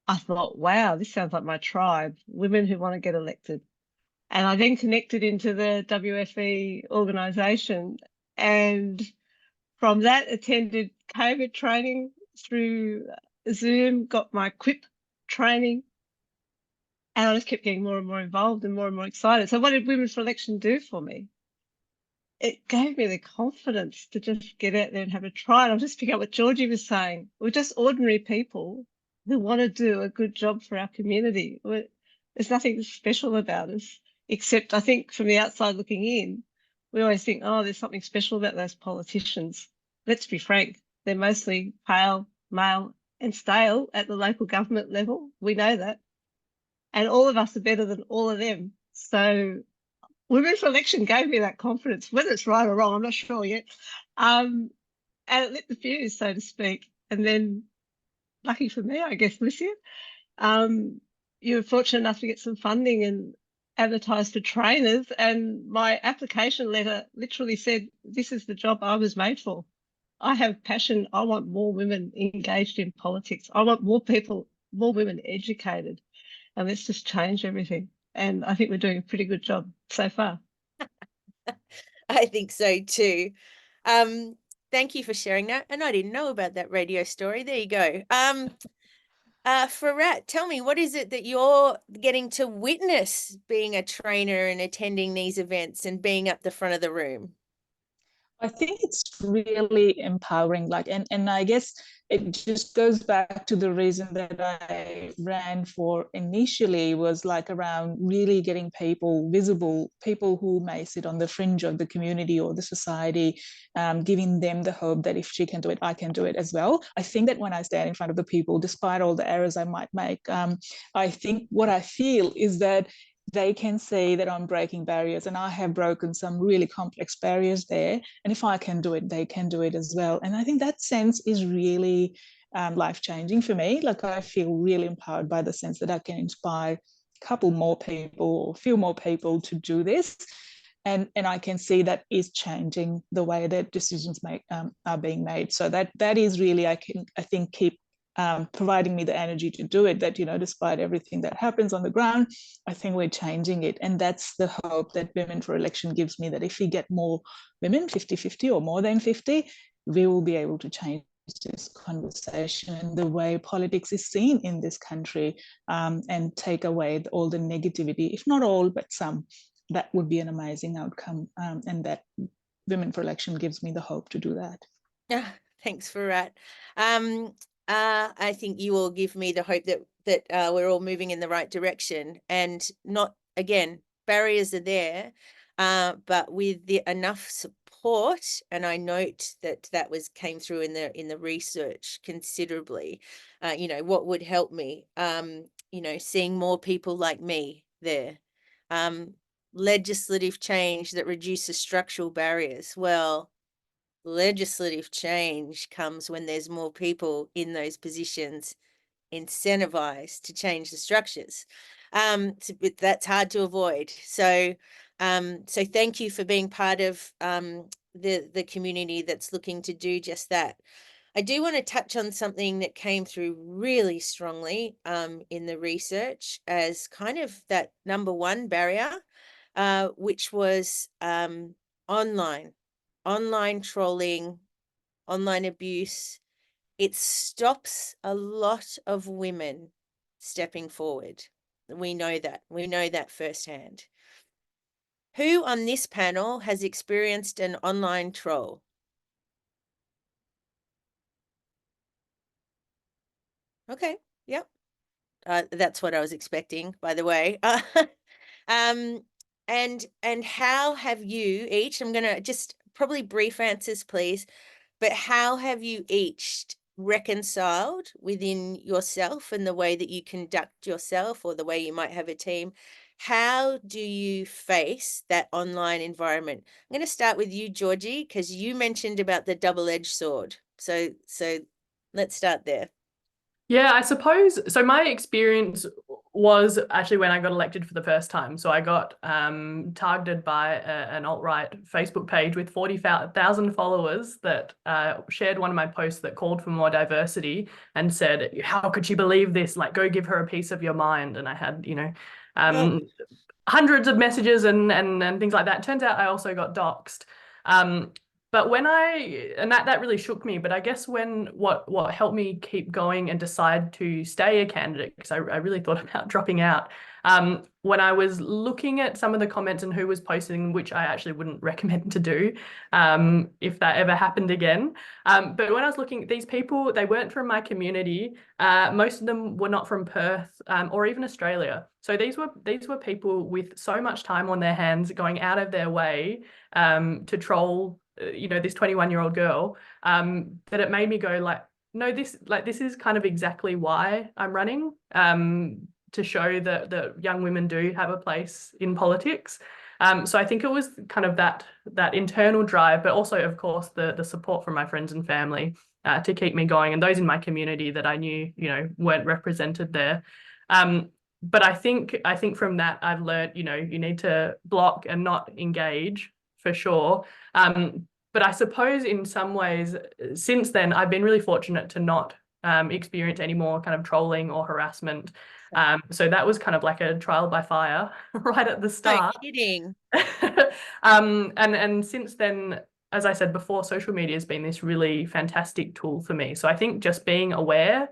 I thought, wow, this sounds like my tribe, women who want to get elected. And I then connected into the WFE organisation, and from that attended COVID training through Zoom, got my QUIP training, and I just kept getting more and more involved and more excited. So what did Women for Election do for me? It gave me the confidence to just get out there and have a try. And I'll just pick up what Georgie was saying. We're just ordinary people who want to do a good job for our community. There's nothing special about us, except I think from the outside looking in, we always think, oh, there's something special about those politicians. Let's be frank, they're mostly pale, male and stale at the local government level. We know that. And all of us are better than all of them. So Women for Election gave me that confidence. Whether it's right or wrong, I'm not sure yet. And it lit the fuse, so to speak. And then, lucky for me, I guess, Licia, you were fortunate enough to get some funding and advertise for trainers. And my application letter literally said, this is the job I was made for. I have passion. I want more women engaged in politics. I want more women educated. And let's just change everything. And I think we're doing a pretty good job so far. I think so too. Thank you for sharing that. And I didn't know about that radio story. There you go. Farhat, tell me, what is it that you're getting to witness being a trainer and attending these events and being up the front of the room? I think it's really empowering, and I guess it just goes back to the reason that I ran for initially, was around really getting people visible, people who may sit on the fringe of the community or the society, giving them the hope that if she can do it, I can do it as well. I think that when I stand in front of the people, despite all the errors I might make, I think what I feel is that they can see that I'm breaking barriers, and I have broken some really complex barriers there. And if I can do it, they can do it as well. And I think that sense is really life-changing for me. I feel really empowered by the sense that I can inspire a couple more people or a few more people to do this. And I can see that is changing the way that decisions are being made. So that is really, I think, keep providing me the energy to do it, that, despite everything that happens on the ground, I think we're changing it. And that's the hope that Women for Election gives me, that if we get more women, 50-50 or more than 50, we will be able to change this conversation and the way politics is seen in this country, and take away all the negativity, if not all, but some. That would be an amazing outcome. And that Women for Election gives me the hope to do that. Yeah, thanks for that. I think you all give me the hope that we're all moving in the right direction, and not, again, barriers are there, but with enough support, and I note that came through in the research considerably. What would help me, seeing more people like me there. Legislative change that reduces structural barriers. Well, legislative change comes when there's more people in those positions incentivized to change the structures. That's hard to avoid. So So thank you for being part of the community that's looking to do just that. I do want to touch on something that came through really strongly in the research as kind of that number one barrier, which was online trolling, online abuse. It stops a lot of women stepping forward. We know that. We know that firsthand. Who on this panel has experienced an online troll? Okay, yep. That's what I was expecting, by the way. And how have you each, I'm gonna just probably brief answers, please, but how have you each reconciled within yourself and the way that you conduct yourself or the way you might have a team? How do you face that online environment? I'm going to start with you, Georgie, because you mentioned about the double-edged sword. So let's start there. Yeah, I suppose. So my experience was actually when I got elected for the first time. So I got targeted by an alt-right Facebook page with 40,000 followers that shared one of my posts that called for more diversity and said, how could she believe this? Like, go give her a piece of your mind. And I had, hundreds of messages and things like that. Turns out I also got doxxed. But when that really shook me. But I guess what helped me keep going and decide to stay a candidate, because I really thought about dropping out, when I was looking at some of the comments and who was posting, which I actually wouldn't recommend to do if that ever happened again. But when I was looking at these people, they weren't from my community. Most of them were not from Perth or even Australia. So these were people with so much time on their hands, going out of their way to troll this 21-year-old girl, that it made me go like, no, this is kind of exactly why I'm running, to show that young women do have a place in politics. So I think it was kind of that internal drive, but also, of course, the support from my friends and family to keep me going, and those in my community that I knew, weren't represented there. But I think from that I've learned, you need to block and not engage for sure. But I suppose in some ways since then I've been really fortunate to not experience any more kind of trolling or harassment. So that was kind of like a trial by fire right at the start. No kidding. And since then, as I said before, social media has been this really fantastic tool for me. So I think just being aware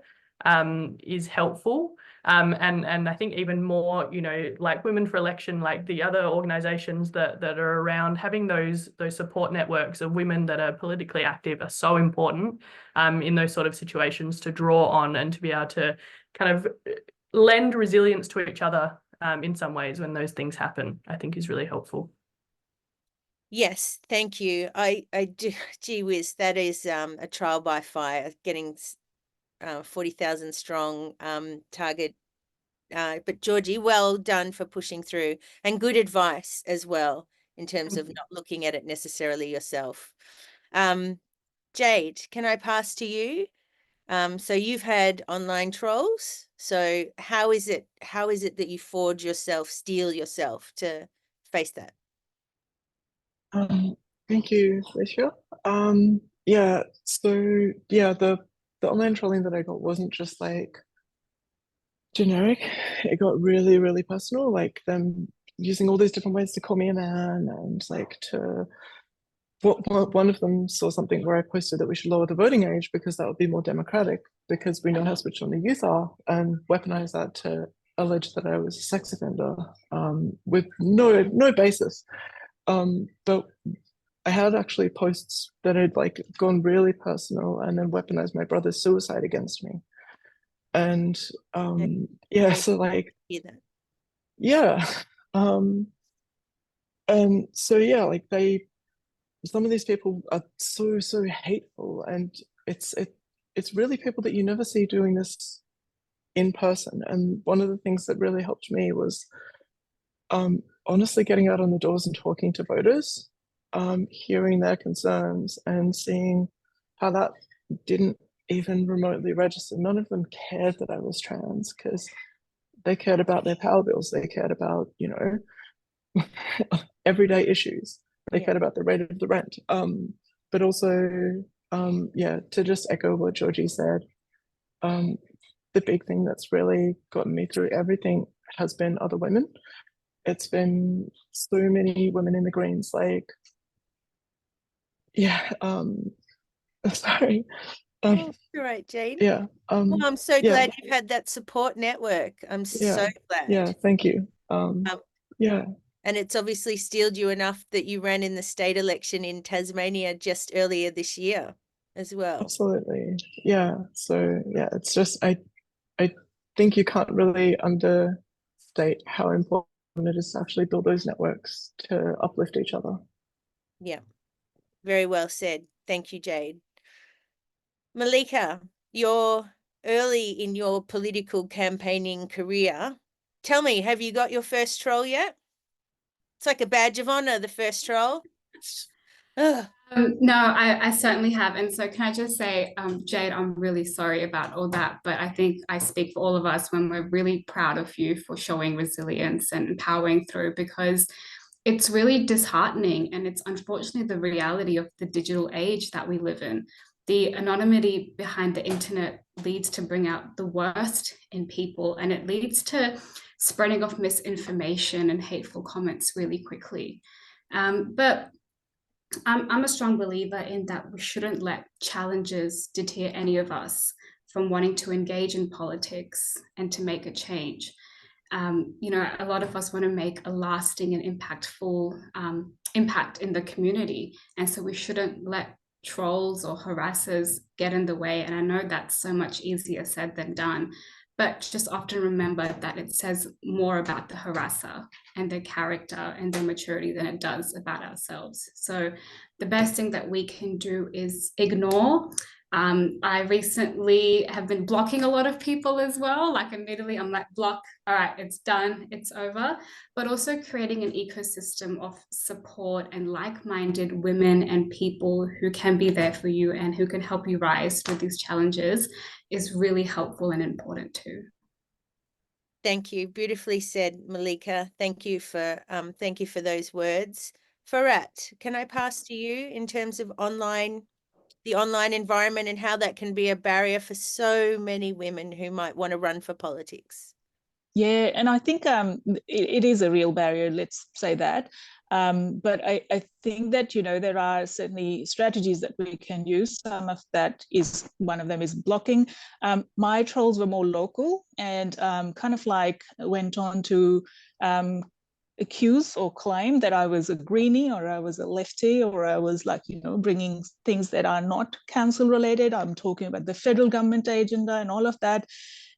is helpful. And I think even more, like Women for Election, like the other organisations that are around, having those support networks of women that are politically active are so important in those sort of situations to draw on and to be able to kind of lend resilience to each other in some ways when those things happen, I think is really helpful. Yes, thank you. I do. Gee whiz, that is a trial by fire, getting 40,000 strong target. But Georgie, well done for pushing through, and good advice as well in terms of not looking at it necessarily yourself. Jade, can I pass to you? So you've had online trolls. So how is it that you steel yourself to face that? Thank you, Licia. The online trolling that I got wasn't just like generic. It got really, really personal, like them using all these different ways to call me a man, and like one of them saw something where I posted that we should lower the voting age because that would be more democratic, because we know how switched on the youth are, and weaponize that to allege that I was a sex offender with no basis. But I had actually posts that had like gone really personal and then weaponized my brother's suicide against me. And so like, yeah. And so yeah, like some of these people are so hateful, and it's really people that you never see doing this in person. And one of the things that really helped me was honestly getting out on the doors and talking to voters, hearing their concerns and seeing how that didn't even remotely register. None of them cared that I was trans, because they cared about their power bills. They cared about, everyday issues. They Yeah. cared about the rate of the rent. But also, yeah, to just echo what Georgie said, the big thing that's really gotten me through everything has been other women. It's been so many women in the Greens, like, yeah, sorry. Oh, all right, Jade. Yeah. Well, I'm so yeah, glad you've had that support network. I'm so glad. yeah, thank you. Yeah. And it's obviously steeled you enough that you ran in the state election in Tasmania just earlier this year as well. Absolutely. Yeah. So yeah, it's just I think you can't really understate how important it is to actually build those networks to uplift each other. Yeah. Very well said. Thank you, Jade. Malika, you're early in your political campaigning career. Tell me, have you got your first troll yet? It's like a badge of honor, the first troll. Ugh. No, I certainly have. And so can I just say, Jade, I'm really sorry about all that, but I think I speak for all of us when we're really proud of you for showing resilience and powering through, because it's really disheartening. And it's unfortunately the reality of the digital age that we live in. The anonymity behind the internet leads to bring out the worst in people, and it leads to spreading of misinformation and hateful comments really quickly. But I'm a strong believer in that we shouldn't let challenges deter any of us from wanting to engage in politics and to make a change. You know, a lot of us want to make a lasting and impactful impact in the community. And so we shouldn't let trolls or harassers get in the way. And I know that's so much easier said than done, but just often remember that it says more about the harasser and their character and their maturity than it does about ourselves. So the best thing that we can do is ignore. I recently have been blocking a lot of people as well. Like immediately I'm like, block, all right, it's done, it's over. But also creating an ecosystem of support and like-minded women and people who can be there for you and who can help you rise through these challenges is really helpful and important too. Thank you. Beautifully said, Malika. Thank you for those words. Farat, can I pass to you in terms of the online environment and how that can be a barrier for so many women who might want to run for politics? Yeah, and I think it is a real barrier, let's say that. But I think that, you know, there are certainly strategies that we can use. Some of that is, one of them is blocking. My trolls were more local and kind of like went on to accuse or claim that I was a greenie or I was a lefty or I was like, you know, bringing things that are not council related. I'm talking about the federal government agenda and all of that.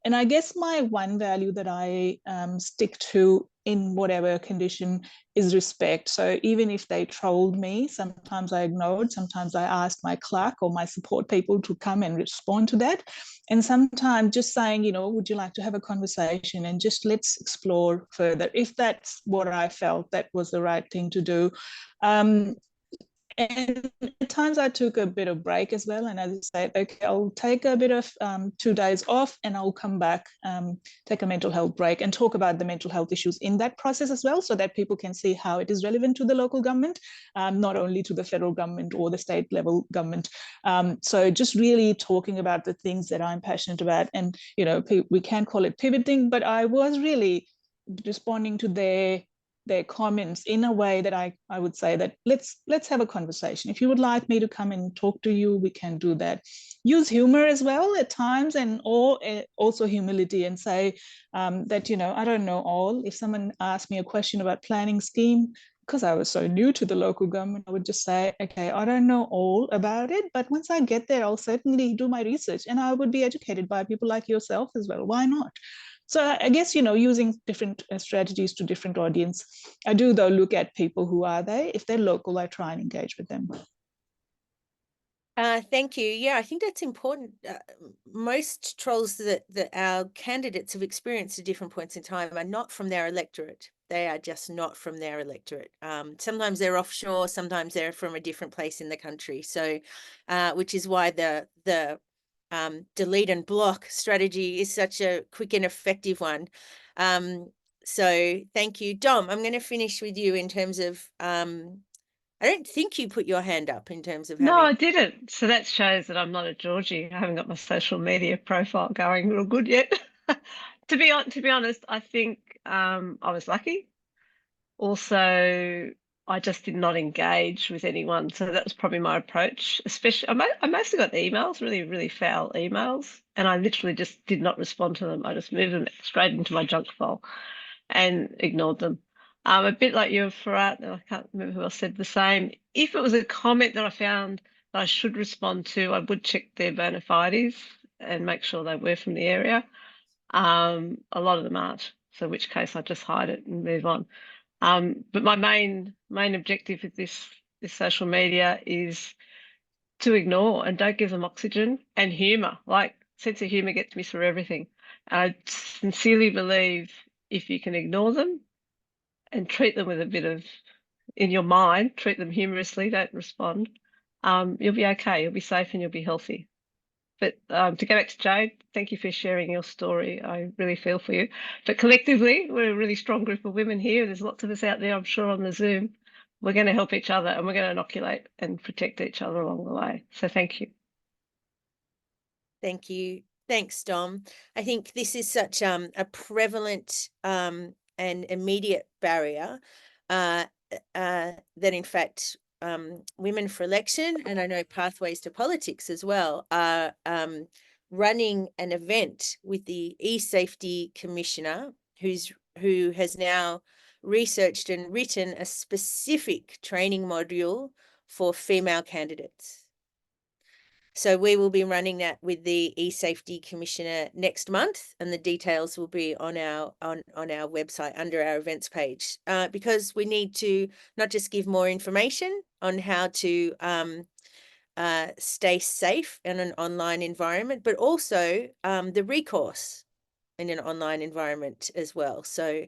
And I guess my one value that I stick to in whatever condition is respect. So even if they trolled me, sometimes I ignored, sometimes I asked my clerk or my support people to come and respond to that. And sometimes just saying, you know, would you like to have a conversation and just let's explore further, if that's what I felt that was the right thing to do. And at times I took a bit of break as well. And I said, okay, I'll take a bit of 2 days off and I'll come back, take a mental health break and talk about the mental health issues in that process as well, so that people can see how it is relevant to the local government, not only to the federal government or the state level government. So just really talking about the things that I'm passionate about. And, you know, we can call it pivoting, but I was really responding to their comments in a way that I would say that let's have a conversation. If you would like me to come and talk to you, we can do that. Use humor as well at times, and also humility, and say that, you know, I don't know all. If someone asked me a question about planning scheme, because I was so new to the local government, I would just say, okay, I don't know all about it, but once I get there, I'll certainly do my research and I would be educated by people like yourself as well. Why not? So I guess, you know, using different strategies to different audience. I do, though, look at people, who are they? If they're local, I try and engage with them. Thank you. Yeah, I think that's important. Most trolls that our candidates have experienced at different points in time are not from their electorate. They are just not from their electorate. Sometimes they're offshore, sometimes they're from a different place in the country. So, which is why the delete and block strategy is such a quick and effective one. So thank you. Dom, I'm going to finish with you in terms of, I don't think you put your hand up in terms of having. No, I didn't. So that shows that I'm not a Georgie. I haven't got my social media profile going real good yet. To be honest, I think I was lucky. Also, I just did not engage with anyone. So that was probably my approach. Especially, I mostly got emails, really, really foul emails. And I literally just did not respond to them. I just moved them straight into my junk file and ignored them. A bit like you, Farhat, and I can't remember who else said the same. If it was a comment that I found that I should respond to, I would check their bona fides and make sure they were from the area. A lot of them aren't, so in which case I just hide it and move on. But my main objective with this social media is to ignore and don't give them oxygen and humour. Like, sense of humour gets me through everything. I sincerely believe if you can ignore them and treat them with a bit of, in your mind, treat them humorously, don't respond, you'll be okay, you'll be safe and you'll be healthy. But to go back to Jade, thank you for sharing your story. I really feel for you. But collectively, we're a really strong group of women here. There's lots of us out there, I'm sure, on the Zoom. We're going to help each other and we're going to inoculate and protect each other along the way. So thank you. Thank you. Thanks, Dom. I think this is such a prevalent and immediate barrier that in fact Women for Election, and I know Pathways to Politics as well, are running an event with the e-safety commissioner who has now researched and written a specific training module for female candidates. So we will be running that with the e-safety commissioner next month, and the details will be on our website under our events page, because we need to not just give more information on how to stay safe in an online environment, but also the recourse in an online environment as well. So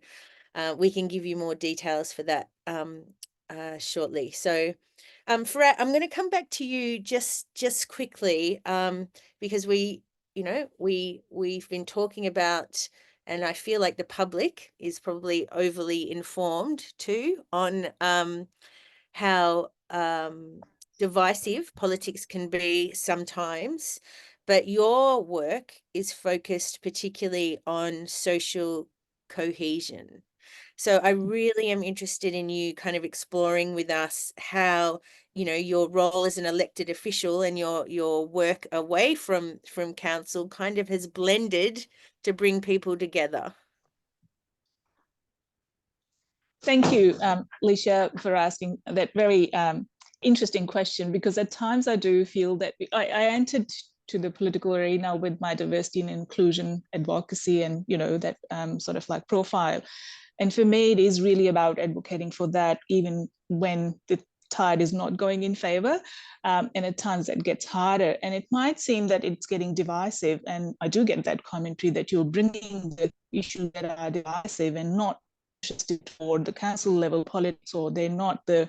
we can give you more details for that shortly. So Farhat, I'm going to come back to you just quickly, because we've been talking about, and I feel like the public is probably overly informed too on how divisive politics can be sometimes, but your work is focused particularly on social cohesion. So I really am interested in you kind of exploring with us how, your role as an elected official and your work away from council kind of has blended to bring people together. Thank you, Licia, for asking that very interesting question, because at times I do feel that I entered to the political arena with my diversity and inclusion advocacy and, that sort of like profile. And for me, it is really about advocating for that, even when the tide is not going in favor. And at times that gets harder. And it might seem that it's getting divisive. And I do get that commentary that you're bringing the issues that are divisive and not interested toward the council level politics, or they're not the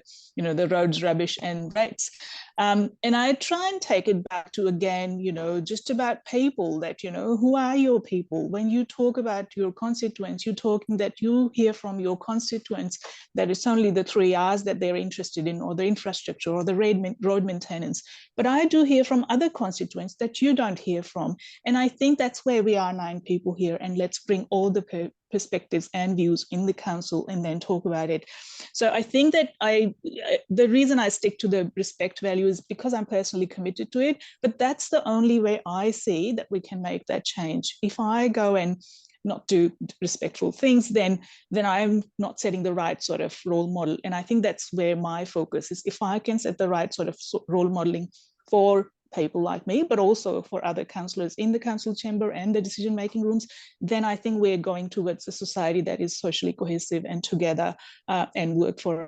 roads, rubbish and rates. And I try and take it back to, again, just about people, that who are your people? When you talk about your constituents, you're talking that you hear from your constituents that it's only the 3 R's that they're interested in, or the infrastructure or the road maintenance. But I do hear from other constituents that you don't hear from. And I think that's where we are 9 people here, and let's bring all the perspectives and views in the council and then talk about it. So I think that the reason I stick to the respect value is because I'm personally committed to it, but that's the only way I see that we can make that change. If I go and not do respectful things, then I'm not setting the right sort of role model. And I think that's where my focus is. If I can set the right sort of role modeling for people like me, but also for other councillors in the council chamber and the decision-making rooms, then I think we're going towards a society that is socially cohesive and together and work for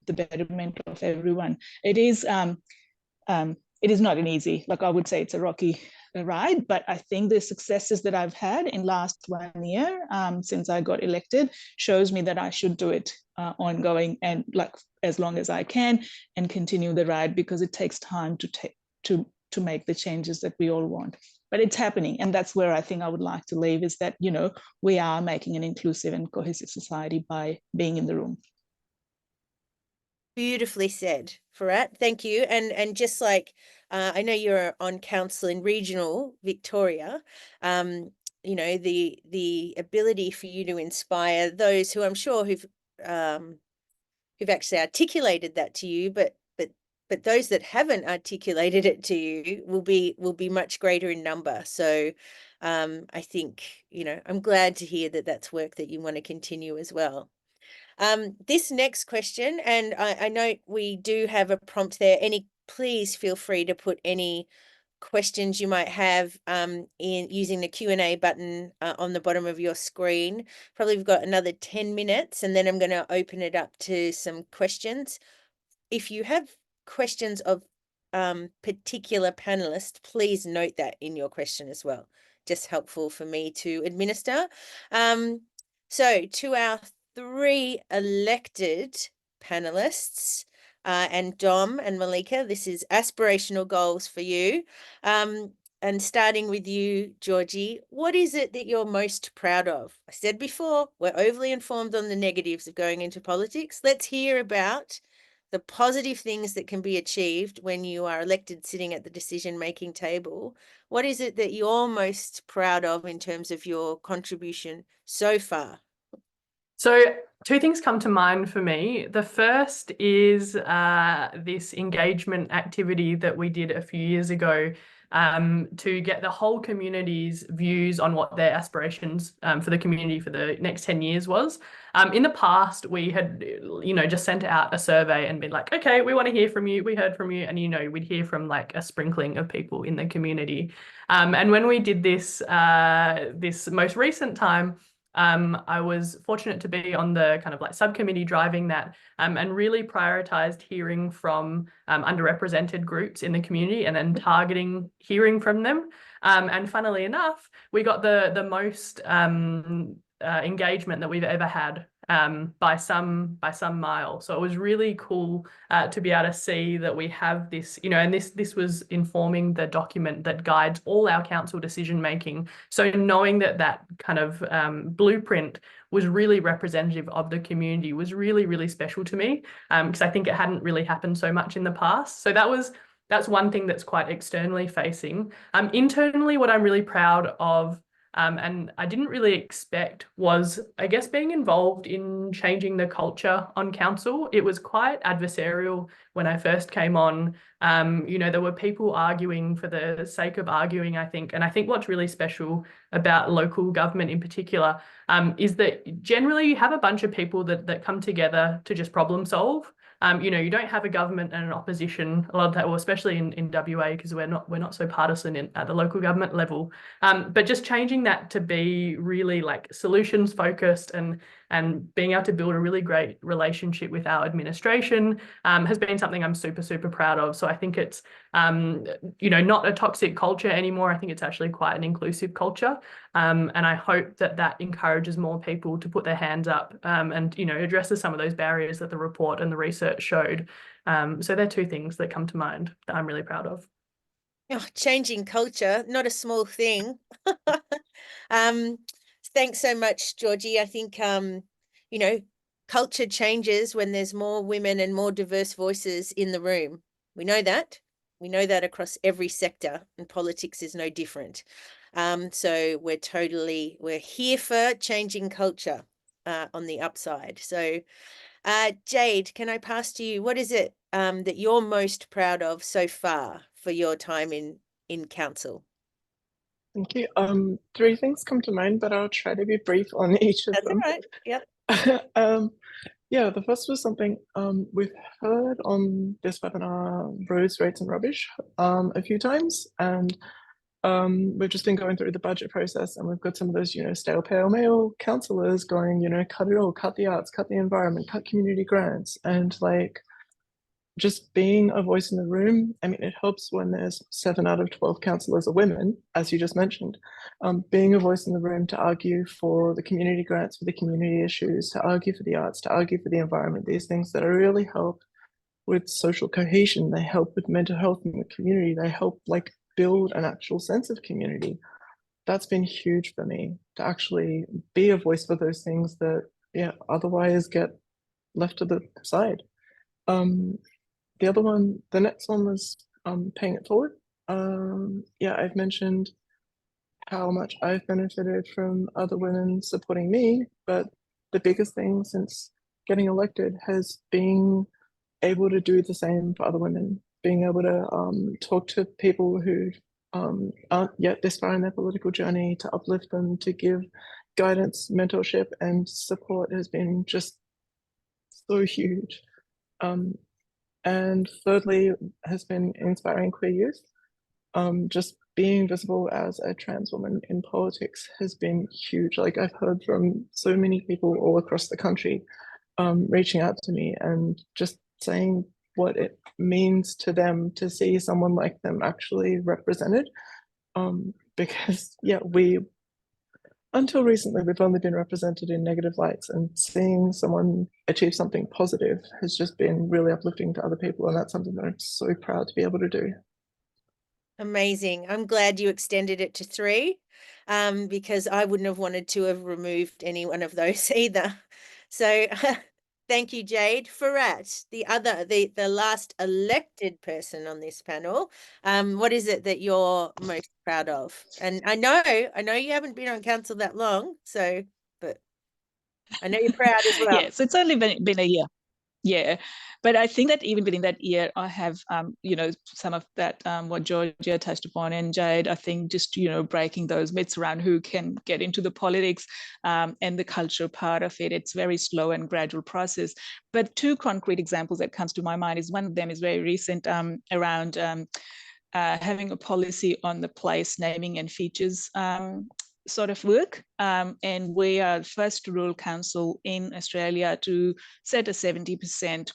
the betterment of everyone. It is not an easy, like I would say it's a rocky ride, but I think the successes that I've had in last 1 year since I got elected shows me that I should do it ongoing and like as long as I can and continue the ride, because it takes time to to make the changes that we all want. But it's happening, and that's where I think I would like to leave, is that, you know, we are making an inclusive and cohesive society by being in the room. Beautifully said, Farat. Thank you. And just like I know you're on council in regional Victoria, you know, the ability for you to inspire those who I'm sure who've actually articulated that to you, but those that haven't articulated it to you will be much greater in number. So I think, you know, I'm glad to hear that that's work that you want to continue as well. This next question, and I know we do have a prompt there. Please feel free to put any questions you might have in using the Q&A button on the bottom of your screen. Probably we've got another 10 minutes, and then I'm going to open it up to some questions. If you have questions of particular panelists, please note that in your question as well. Just helpful for me to administer. So to our 3 elected panelists, and Dom and Malika, this is aspirational goals for you. And starting with you, Georgie, what is it that you're most proud of? I said before, we're overly informed on the negatives of going into politics. Let's hear about the positive things that can be achieved when you are elected sitting at the decision-making table. What is it that you're most proud of in terms of your contribution so far? So 2 things come to mind for me. The first is this engagement activity that we did a few years ago to get the whole community's views on what their aspirations for the community for the next 10 years was. In the past, we had, you know, just sent out a survey and been like, okay, we want to hear from you. We heard from you. And, you know, we'd hear from like a sprinkling of people in the community. And when we did this, this most recent time, I was fortunate to be on the kind of like subcommittee driving that and really prioritized hearing from underrepresented groups in the community and then targeting hearing from them. And funnily enough, we got the most engagement that we've ever had by some mile. So it was really cool to be able to see that we have this, you know, and this was informing the document that guides all our council decision making. So knowing that kind of blueprint was really representative of the community was really, really special to me, because I think it hadn't really happened so much in the past. So that's one thing that's quite externally facing. Internally, what I'm really proud of, and I didn't really expect, was, I guess, being involved in changing the culture on council. It was quite adversarial when I first came on. You know, there were people arguing for the sake of arguing, I think. And I think what's really special about local government in particular is that generally you have a bunch of people that come together to just problem solve. You know, you don't have a government and an opposition a lot of that, well, especially in WA, because we're not so partisan at the local government level. But just changing that to be really like solutions focused and being able to build a really great relationship with our administration has been something I'm super, super proud of. So I think it's, you know, not a toxic culture anymore. I think it's actually quite an inclusive culture. And I hope that encourages more people to put their hands up and, you know, addresses some of those barriers that the report and the research showed. So they're 2 things that come to mind that I'm really proud of. Oh, changing culture, not a small thing. Thanks so much, Georgie. I think, you know, culture changes when there's more women and more diverse voices in the room. We know that. We know that across every sector, and politics is no different. So we're here for changing culture on the upside. So Jade, can I pass to you? What is it that you're most proud of so far for your time in council? Thank you. 3 things come to mind, but I'll try to be brief on each of them. That's all right. Yep. Yeah, the first was something we've heard on this webinar, roads, rates and rubbish, a few times, and we've just been going through the budget process, and we've got some of those, you know, stale pale male councillors going, you know, cut it all, cut the arts, cut the environment, cut community grants, and like just being a voice in the room. I mean, it helps when there's 7 out of 12 councillors are women, as you just mentioned. Being a voice in the room to argue for the community grants, for the community issues, to argue for the arts, to argue for the environment, these things that really help with social cohesion, they help with mental health in the community, they help like build an actual sense of community. That's been huge for me, to actually be a voice for those things that otherwise get left to the side. The next one was paying it forward. I've mentioned how much I've benefited from other women supporting me, but the biggest thing since getting elected has been able to do the same for other women, being able to talk to people who aren't yet this far in their political journey, to uplift them, to give guidance, mentorship, and support has been just so huge. And thirdly has been inspiring queer youth. Just being visible as a trans woman in politics has been huge. Like, I've heard from so many people all across the country reaching out to me and just saying what it means to them to see someone like them actually represented. Because until recently, we've only been represented in negative lights, and seeing someone achieve something positive has just been really uplifting to other people. And that's something that I'm so proud to be able to do. Amazing. I'm glad you extended it to 3, because I wouldn't have wanted to have removed any one of those either. So thank you, Jade. Farat, the last elected person on this panel, what is it that you're most proud of? And I know you haven't been on council that long, but I know you're proud as well. Yeah, so it's only been a year. Yeah, but I think that even within that year, I have, some of that, what Georgia touched upon, and Jade, I think just, breaking those myths around who can get into the politics and the cultural part of it. It's very slow and gradual process. But 2 concrete examples that comes to my mind is, one of them is very recent, around having a policy on the place naming and features sort of work. And we are the first rural council in Australia to set a 70%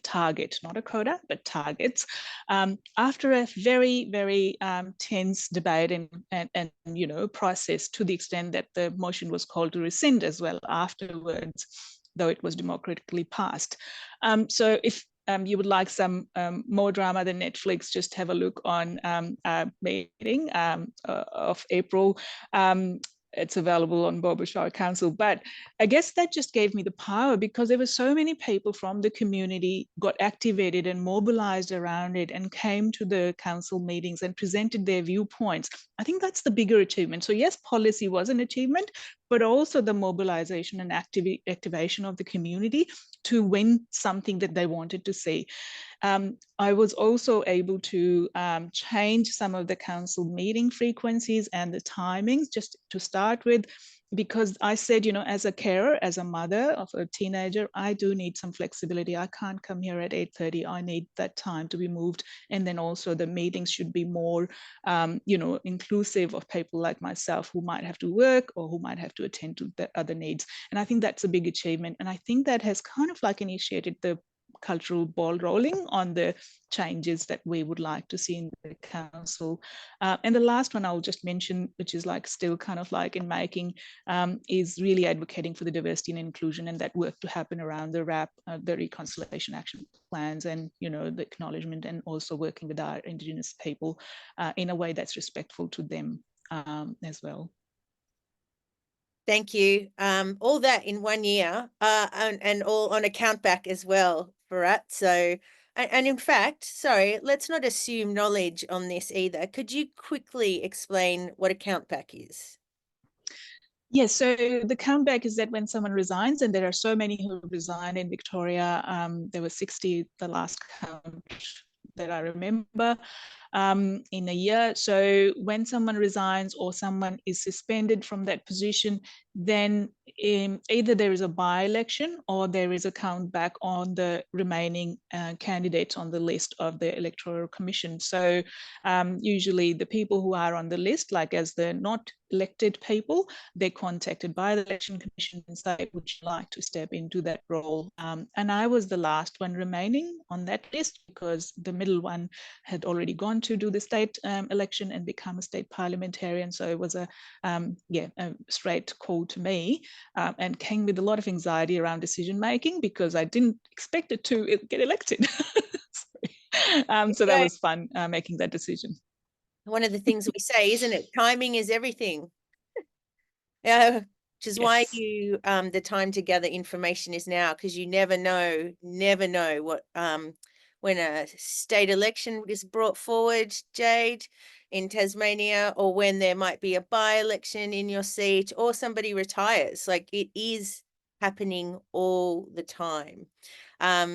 target, not a quota, but targets, after a very, very tense debate and process, to the extent that the motion was called to rescind as well afterwards, though it was democratically passed. So if you would like some more drama than Netflix, just have a look on our meeting of April. It's available on Bobo Shire Council. But I guess that just gave me the power, because there were so many people from the community got activated and mobilized around it and came to the council meetings and presented their viewpoints. I think that's the bigger achievement. So yes, policy was an achievement, but also the mobilization and activation of the community to win something that they wanted to see. I was also able to change some of the council meeting frequencies and the timings, just to start with, because I said, as a carer, as a mother of a teenager, I do need some flexibility. I can't come here at 8:30. I need that time to be moved. And then also the meetings should be more, inclusive of people like myself who might have to work or who might have to attend to the other needs. And I think that's a big achievement. And I think that has kind of like initiated the cultural ball rolling on the changes that we would like to see in the council. And the last one I'll just mention, which is like still kind of like in making, is really advocating for the diversity and inclusion, and that work to happen around the RAP, the Reconciliation Action Plans, and the acknowledgement, and also working with our Indigenous people in a way that's respectful to them as well. Thank you. All that in 1 year, and all on a countback as well, Farat. So, and in fact, sorry, let's not assume knowledge on this either. Could you quickly explain what a countback is? Yes, so the countback is that when someone resigns, and there are so many who resign in Victoria, there were 60 the last count that I remember, in a year. So when someone resigns or someone is suspended from that position, then either there is a by-election or there is a count back on the remaining candidates on the list of the Electoral Commission. So usually the people who are on the list, like as the not elected people, they're contacted by the Election Commission and say, would you like to step into that role? And I was the last one remaining on that list, because the middle one had already gone to do the state election and become a state parliamentarian. So it was a straight call stressful to me and came with a lot of anxiety around decision making because I didn't expect it to get elected. So that was fun making that decision. One of the things we say, isn't it? Timing is everything. Yeah, which is why you the time to gather information is now, because you never know what when a state election is brought forward, Jade, in Tasmania, or when there might be a by-election in your seat, or somebody retires. Like, it is happening all the time.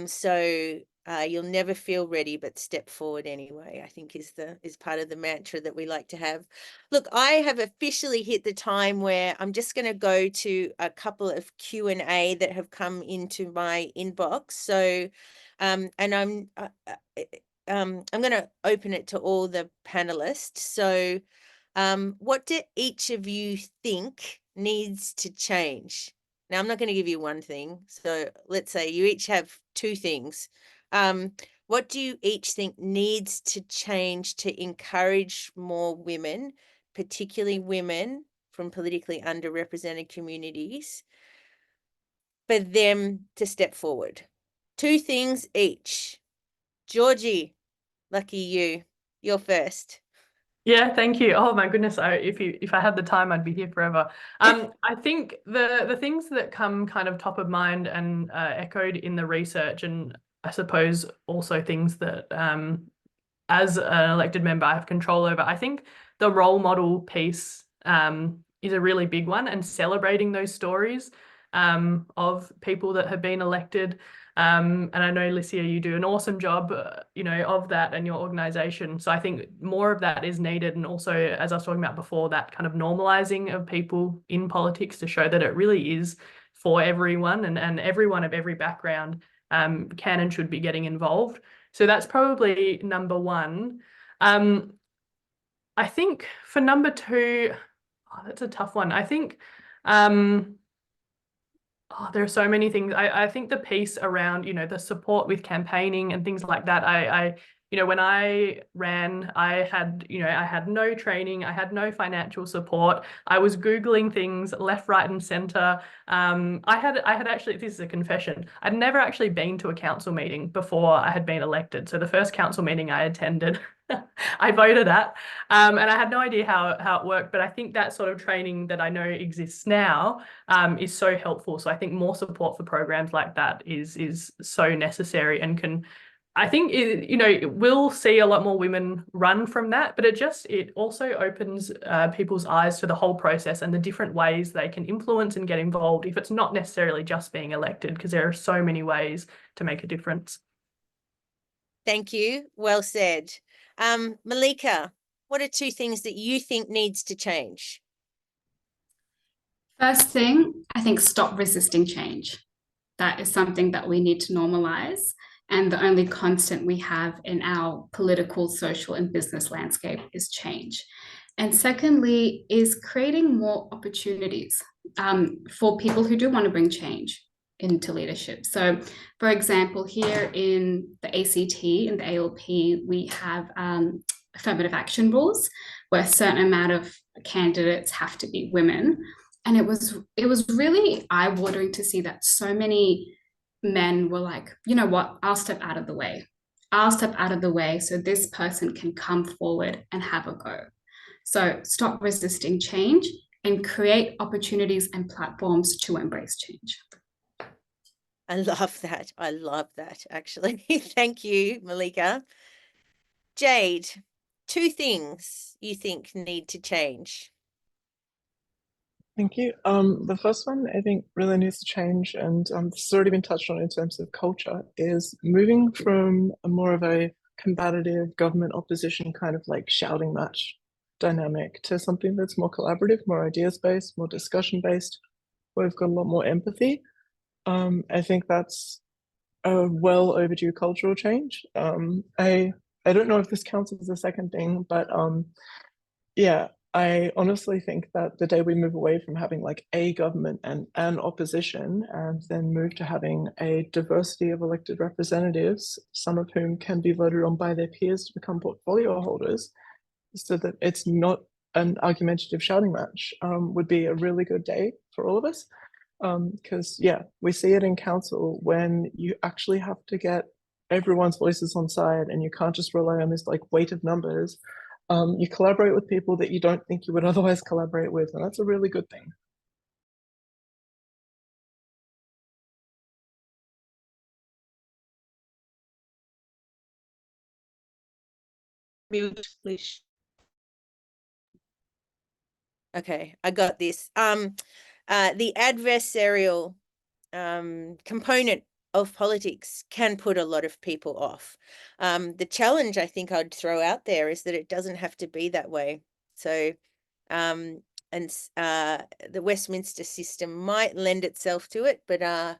So you'll never feel ready, but step forward anyway, I think is part of the mantra that we like to have. Look, I have officially hit the time where I'm just going to go to a couple of Q&A that have come into my inbox. So, and I'm going to open it to all the panelists. So, what do each of you think needs to change? Now, I'm not going to give you one thing. So let's say you each have two things. What do you each think needs to change to encourage more women, particularly women from politically underrepresented communities, for them to step forward? Two things each. Georgie, lucky you. You're first. Yeah, thank you. Oh my goodness, if I had the time, I'd be here forever. I think the things that come kind of top of mind and echoed in the research, and I suppose also things that as an elected member I have control over. I think the role model piece is a really big one, and celebrating those stories of people that have been elected. And I know, Licia, you do an awesome job, of that and your organisation. So I think more of that is needed. And also, as I was talking about before, that kind of normalising of people in politics to show that it really is for everyone, and everyone of every background can and should be getting involved. So that's probably number one. I think for number two, that's a tough one. I think there are so many things. I think the piece around, the support with campaigning and things like that. When I ran, I had no training, I had no financial support. I was Googling things left, right, and center. I had actually, this is a confession, I'd never actually been to a council meeting before I had been elected. So the first council meeting I attended, I voted at, and I had no idea how it worked. But I think that sort of training that I know exists now is so helpful. So I think more support for programs like that is so necessary, and I think we'll see a lot more women run from that, but it also opens people's eyes to the whole process and the different ways they can influence and get involved, if it's not necessarily just being elected, because there are so many ways to make a difference. Thank you. Well said. Malika, what are two things that you think needs to change? First thing, I think stop resisting change. That is something that we need to normalize. And the only constant we have in our political, social, and business landscape is change. And secondly, is creating more opportunities for people who do want to bring change into leadership. So, for example, here in the ACT and the ALP, we have affirmative action rules where a certain amount of candidates have to be women. And it was really eye-watering to see that so many men were like, you know what, I'll step out of the way. I'll step out of the way so this person can come forward and have a go. So stop resisting change and create opportunities and platforms to embrace change. I love that. I love that, actually. Thank you, Malika. Jade, two things you think need to change. Thank you. The first one I think really needs to change, and this has already been touched on in terms of culture, is moving from a more of a combative government opposition kind of like shouting match dynamic to something that's more collaborative, more ideas-based, more discussion-based, where we've got a lot more empathy. I think that's a well overdue cultural change. I don't know if this counts as a second thing, but yeah, I honestly think that the day we move away from having like a government and an opposition, and then move to having a diversity of elected representatives, some of whom can be voted on by their peers to become portfolio holders, so that it's not an argumentative shouting match would be a really good day for all of us. Because yeah, we see it in council when you actually have to get everyone's voices on side and you can't just rely on this like weight of numbers. You collaborate with people that you don't think you would otherwise collaborate with, and that's a really good thing. Mute, please. Okay, I got this. The adversarial component of politics can put a lot of people off. The challenge I think I'd throw out there is that it doesn't have to be that way. So, the Westminster system might lend itself to it, but I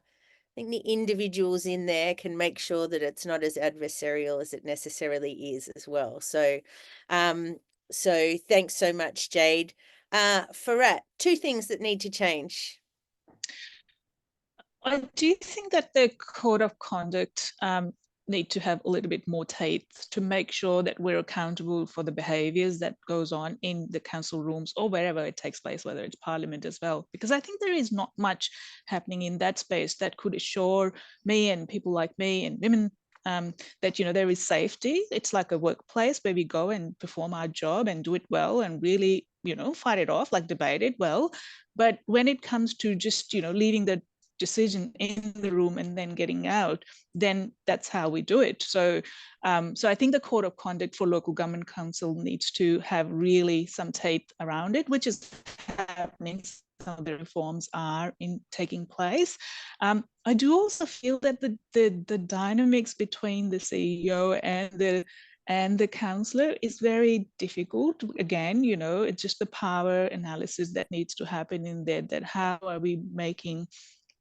think the individuals in there can make sure that it's not as adversarial as it necessarily is as well. So, so thanks so much, Jade. Farat, 2 things that need to change. I do think that the code of conduct need to have a little bit more teeth to make sure that we're accountable for the behaviours that goes on in the council rooms or wherever it takes place, whether it's Parliament as well. Because I think there is not much happening in that space that could assure me and people like me and women that, you know, there is safety. It's like a workplace where we go and perform our job and do it well and really, you know, fight it off, like debate it well. But when it comes to just, you know, leaving the decision in the room and then getting out, then that's how we do it. So, so I think the code of conduct for local government council needs to have really some teeth around it, which is happening. Some of the reforms are taking place. I do also feel that the dynamics between the CEO and the councillor is very difficult. Again, you know, it's just the power analysis that needs to happen in there, that how are we making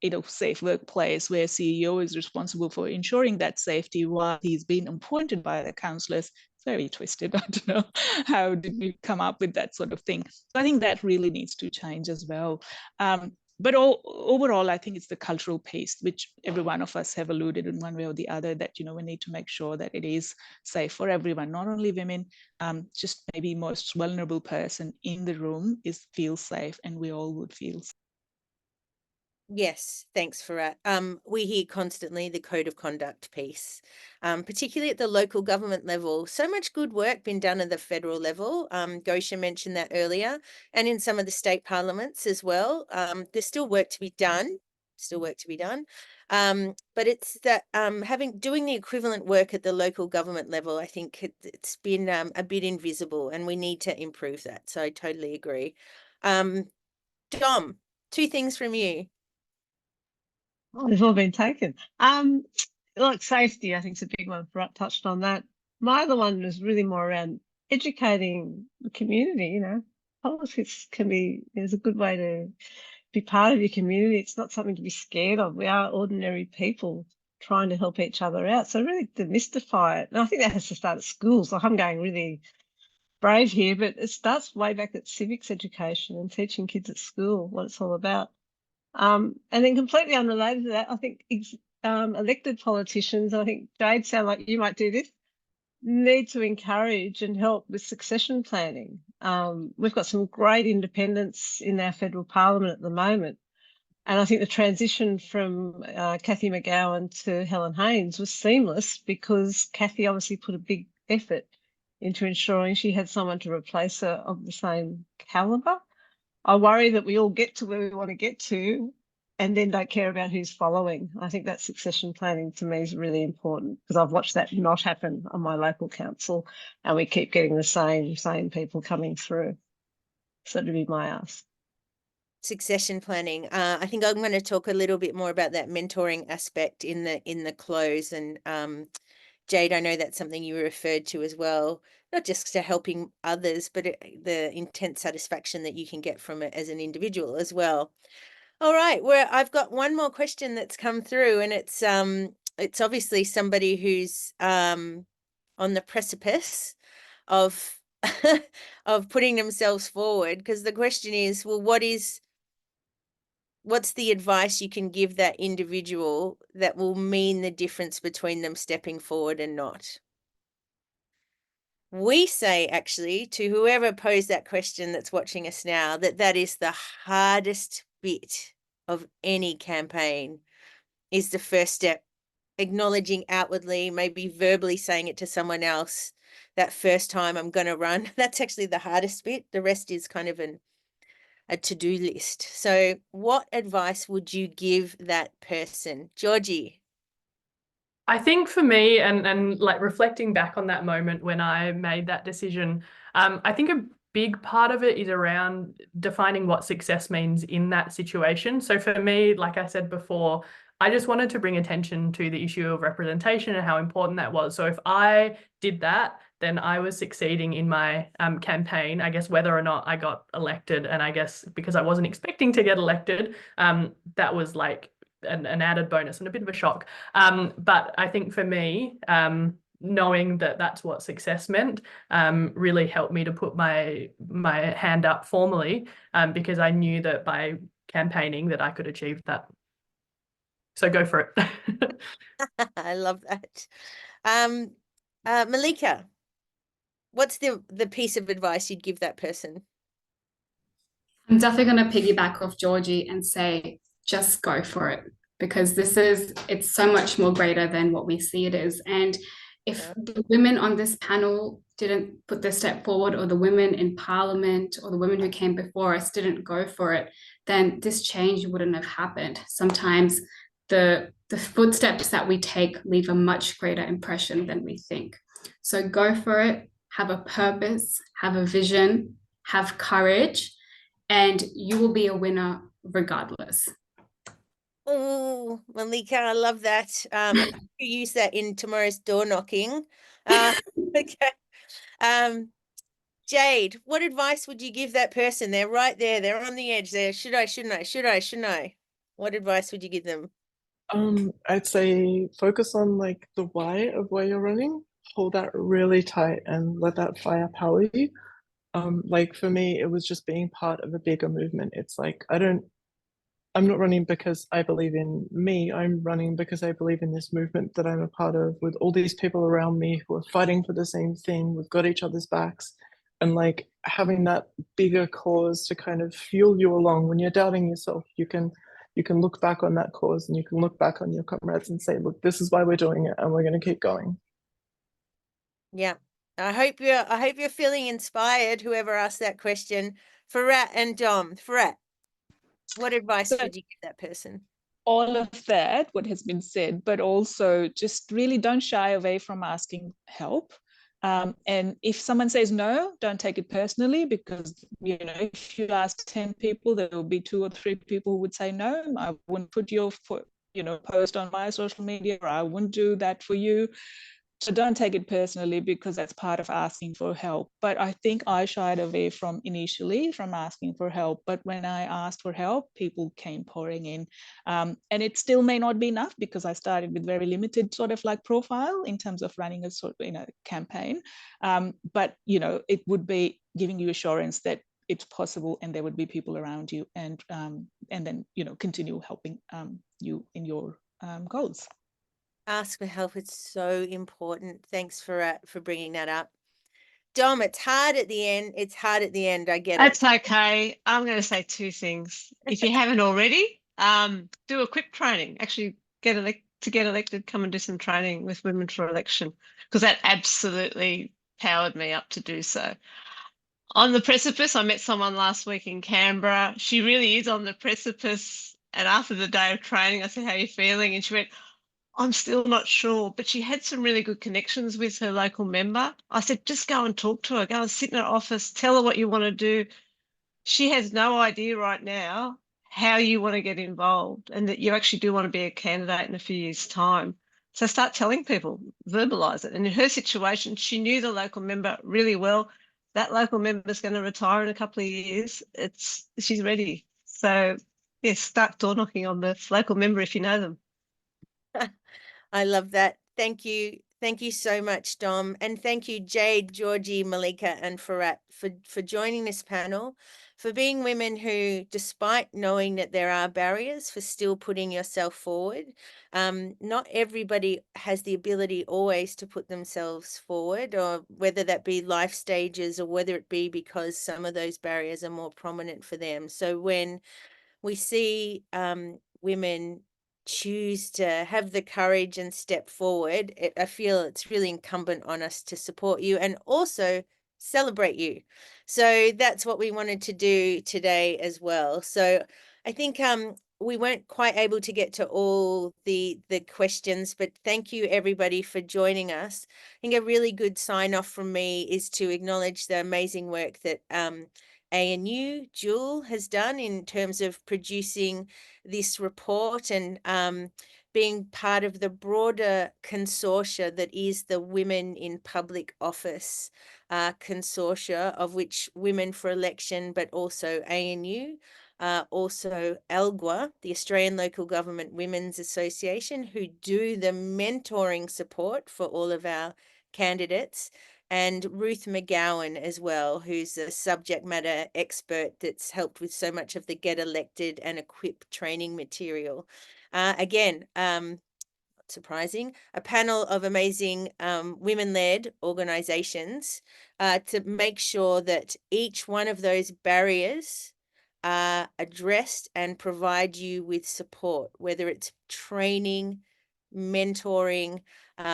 it a safe workplace where CEO is responsible for ensuring that safety while he's been appointed by the councillors. It's very twisted. I don't know how did we come up with that sort of thing. So I think that really needs to change as well. But overall, I think it's the cultural piece, which every one of us have alluded in one way or the other, that, you know, we need to make sure that it is safe for everyone, not only women, just maybe most vulnerable person in the room feels safe, and we all would feel safe. Yes, thanks for that. We hear constantly the code of conduct piece, particularly at the local government level. So much good work been done at the federal level. Gosia mentioned that earlier, and in some of the state parliaments as well. There's still work to be done. But it's that doing the equivalent work at the local government level, I think it's been a bit invisible, and we need to improve that. So I totally agree. Dom, 2 things from you. Oh, they've all been taken. Like safety, I think is a big one. Brett touched on that. My other one was really more around educating the community. You know, politics is a good way to be part of your community. It's not something to be scared of. We are ordinary people trying to help each other out. So really demystify it. And I think that has to start at schools. Like, I'm going really brave here, but it starts way back at civics education and teaching kids at school what it's all about. And then completely unrelated to that, I think elected politicians, I think Jade, sound like you might do this, need to encourage and help with succession planning. We've got some great independents in our federal parliament at the moment. And I think the transition from Cathy McGowan to Helen Haynes was seamless, because Cathy obviously put a big effort into ensuring she had someone to replace her of the same calibre. I worry that we all get to where we want to get to and then don't care about who's following. I think that succession planning to me is really important, because I've watched that not happen on my local council, and we keep getting the same people coming through. So that'd be my ask. Succession planning. I think I'm going to talk a little bit more about that mentoring aspect in the close. And Jade, I know that's something you referred to as well, not just to helping others, but the intense satisfaction that you can get from it as an individual as well. All right, I've got one more question that's come through, and it's obviously somebody who's on the precipice of of putting themselves forward, because the question is, well, what's the advice you can give that individual that will mean the difference between them stepping forward and not? We say actually to whoever posed that question that's watching us now, that is the hardest bit of any campaign, is the first step, acknowledging outwardly, maybe verbally saying it to someone else, that first time I'm going to run. That's actually the hardest bit. The rest is kind of a to-do list. So what advice would you give that person? Georgie? I think for me, and like reflecting back on that moment when I made that decision, I think a big part of it is around defining what success means in that situation. So for me, like I said before, I just wanted to bring attention to the issue of representation and how important that was. So if I did that, then I was succeeding in my campaign, I guess, whether or not I got elected. And I guess because I wasn't expecting to get elected, that was like an added bonus and a bit of a shock. But I think for me, knowing that that's what success meant really helped me to put my hand up formally, because I knew that by campaigning that I could achieve that. So go for it. I love that. Malika, what's the piece of advice you'd give that person? I'm definitely going to piggyback off Georgie and say, just go for it, because it's so much more greater than what we see it is. And if the women on this panel didn't put their step forward, or the women in Parliament, or the women who came before us didn't go for it, then this change wouldn't have happened. Sometimes the footsteps that we take leave a much greater impression than we think. So go for it, have a purpose, have a vision, have courage, and you will be a winner regardless. Oh, Malika, I love that. You use that in tomorrow's door knocking. Okay. Jade, what advice would you give that person? They're right there. They're on the edge there. Should I, shouldn't I? Should I, shouldn't I? What advice would you give them? I'd say focus on like the why of why you're running. Hold that really tight and let that fire power you. Like for me, it was just being part of a bigger movement. It's like I'm not running because I believe in me. I'm running because I believe in this movement that I'm a part of, with all these people around me who are fighting for the same thing. We've got each other's backs, and like having that bigger cause to kind of fuel you along. When you're doubting yourself, you can look back on that cause, and you can look back on your comrades and say, look, this is why we're doing it, and we're going to keep going. Yeah. I hope you're feeling inspired, whoever asked that question. Farat and Dom. Farat, what advice would you give that person? All of that, what has been said, but also just really don't shy away from asking help. And if someone says no, don't take it personally, because, you know, if you ask 10 people, there will be 2 or 3 people who would say no. I wouldn't put your post on my social media, or I wouldn't do that for you. So don't take it personally, because that's part of asking for help. But I think I shied away initially from asking for help. But when I asked for help, people came pouring in. And it still may not be enough, because I started with very limited sort of like profile in terms of running a sort of, campaign. But, it would be giving you assurance that it's possible, and there would be people around you, and then, continue helping you in your goals. Ask for help. It's so important. Thanks for bringing that up. Dom, it's hard at the end. It's hard at the end. I get That's okay. I'm going to say 2 things. If you haven't already, do a quick training. Actually, get elected, come and do some training with Women for Election, because that absolutely powered me up to do so. On the precipice, I met someone last week in Canberra. She really is on the precipice. And after the day of training, I said, how are you feeling? And she went, I'm still not sure, but she had some really good connections with her local member. I said, just go and talk to her, go and sit in her office, tell her what you want to do. She has no idea right now how you want to get involved, and that you actually do want to be a candidate in a few years' time. So start telling people, verbalise it. And in her situation, she knew the local member really well. That local member is going to retire in a couple of years. She's ready. So yes, start door knocking on the local member if you know them. I love that. Thank you. Thank you so much, Dom. And thank you, Jade, Georgie, Malika, and Farat for joining this panel, for being women who, despite knowing that there are barriers, for still putting yourself forward. Not everybody has the ability always to put themselves forward, or whether that be life stages or whether it be because some of those barriers are more prominent for them. So when we see women choose to have the courage and step forward, I feel it's really incumbent on us to support you and also celebrate you. So that's what we wanted to do today as well. So I think we weren't quite able to get to all the questions, but thank you everybody for joining us. I think a really good sign off from me is to acknowledge the amazing work that ANU GIWL has done in terms of producing this report and being part of the broader consortia that is the Women in Public Office consortia, of which Women for Election, but also ANU, also ALGWA, the Australian Local Government Women's Association, who do the mentoring support for all of our candidates, and Ruth McGowan as well, who's a subject matter expert that's helped with so much of the Get Elected and Equip training material. Again, not surprising, a panel of amazing women-led organizations to make sure that each one of those barriers are addressed and provide you with support, whether it's training, mentoring,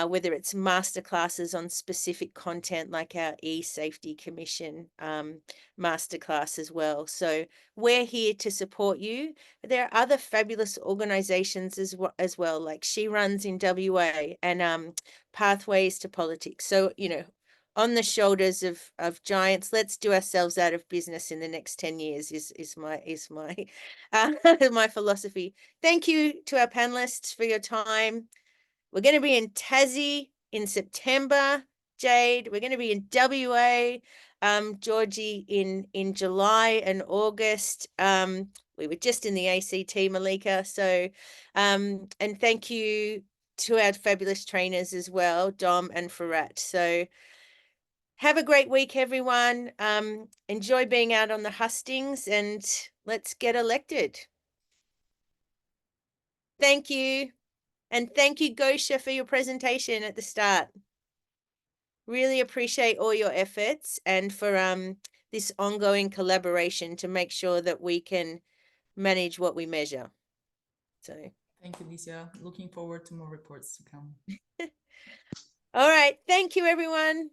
whether it's masterclasses on specific content like our e-safety commission masterclass as well. So we're here to support you. There are other fabulous organizations as well, like She Runs in WA and Pathways to Politics. So, you know, on the shoulders of giants, let's do ourselves out of business in the next 10 years is my my philosophy. Thank you to our panelists for your time. We're going to be in Tassie in September, Jade. We're going to be in WA, Georgie, in July and August. We were just in the ACT, Malika. So, and thank you to our fabulous trainers as well, Dom and Farat. So have a great week, everyone. Enjoy being out on the hustings and let's get elected. Thank you. And thank you, Gosia, for your presentation at the start. Really appreciate all your efforts and for this ongoing collaboration to make sure that we can manage what we measure. So Thank you, Licia. Looking forward to more reports to come. all right. Thank you, everyone.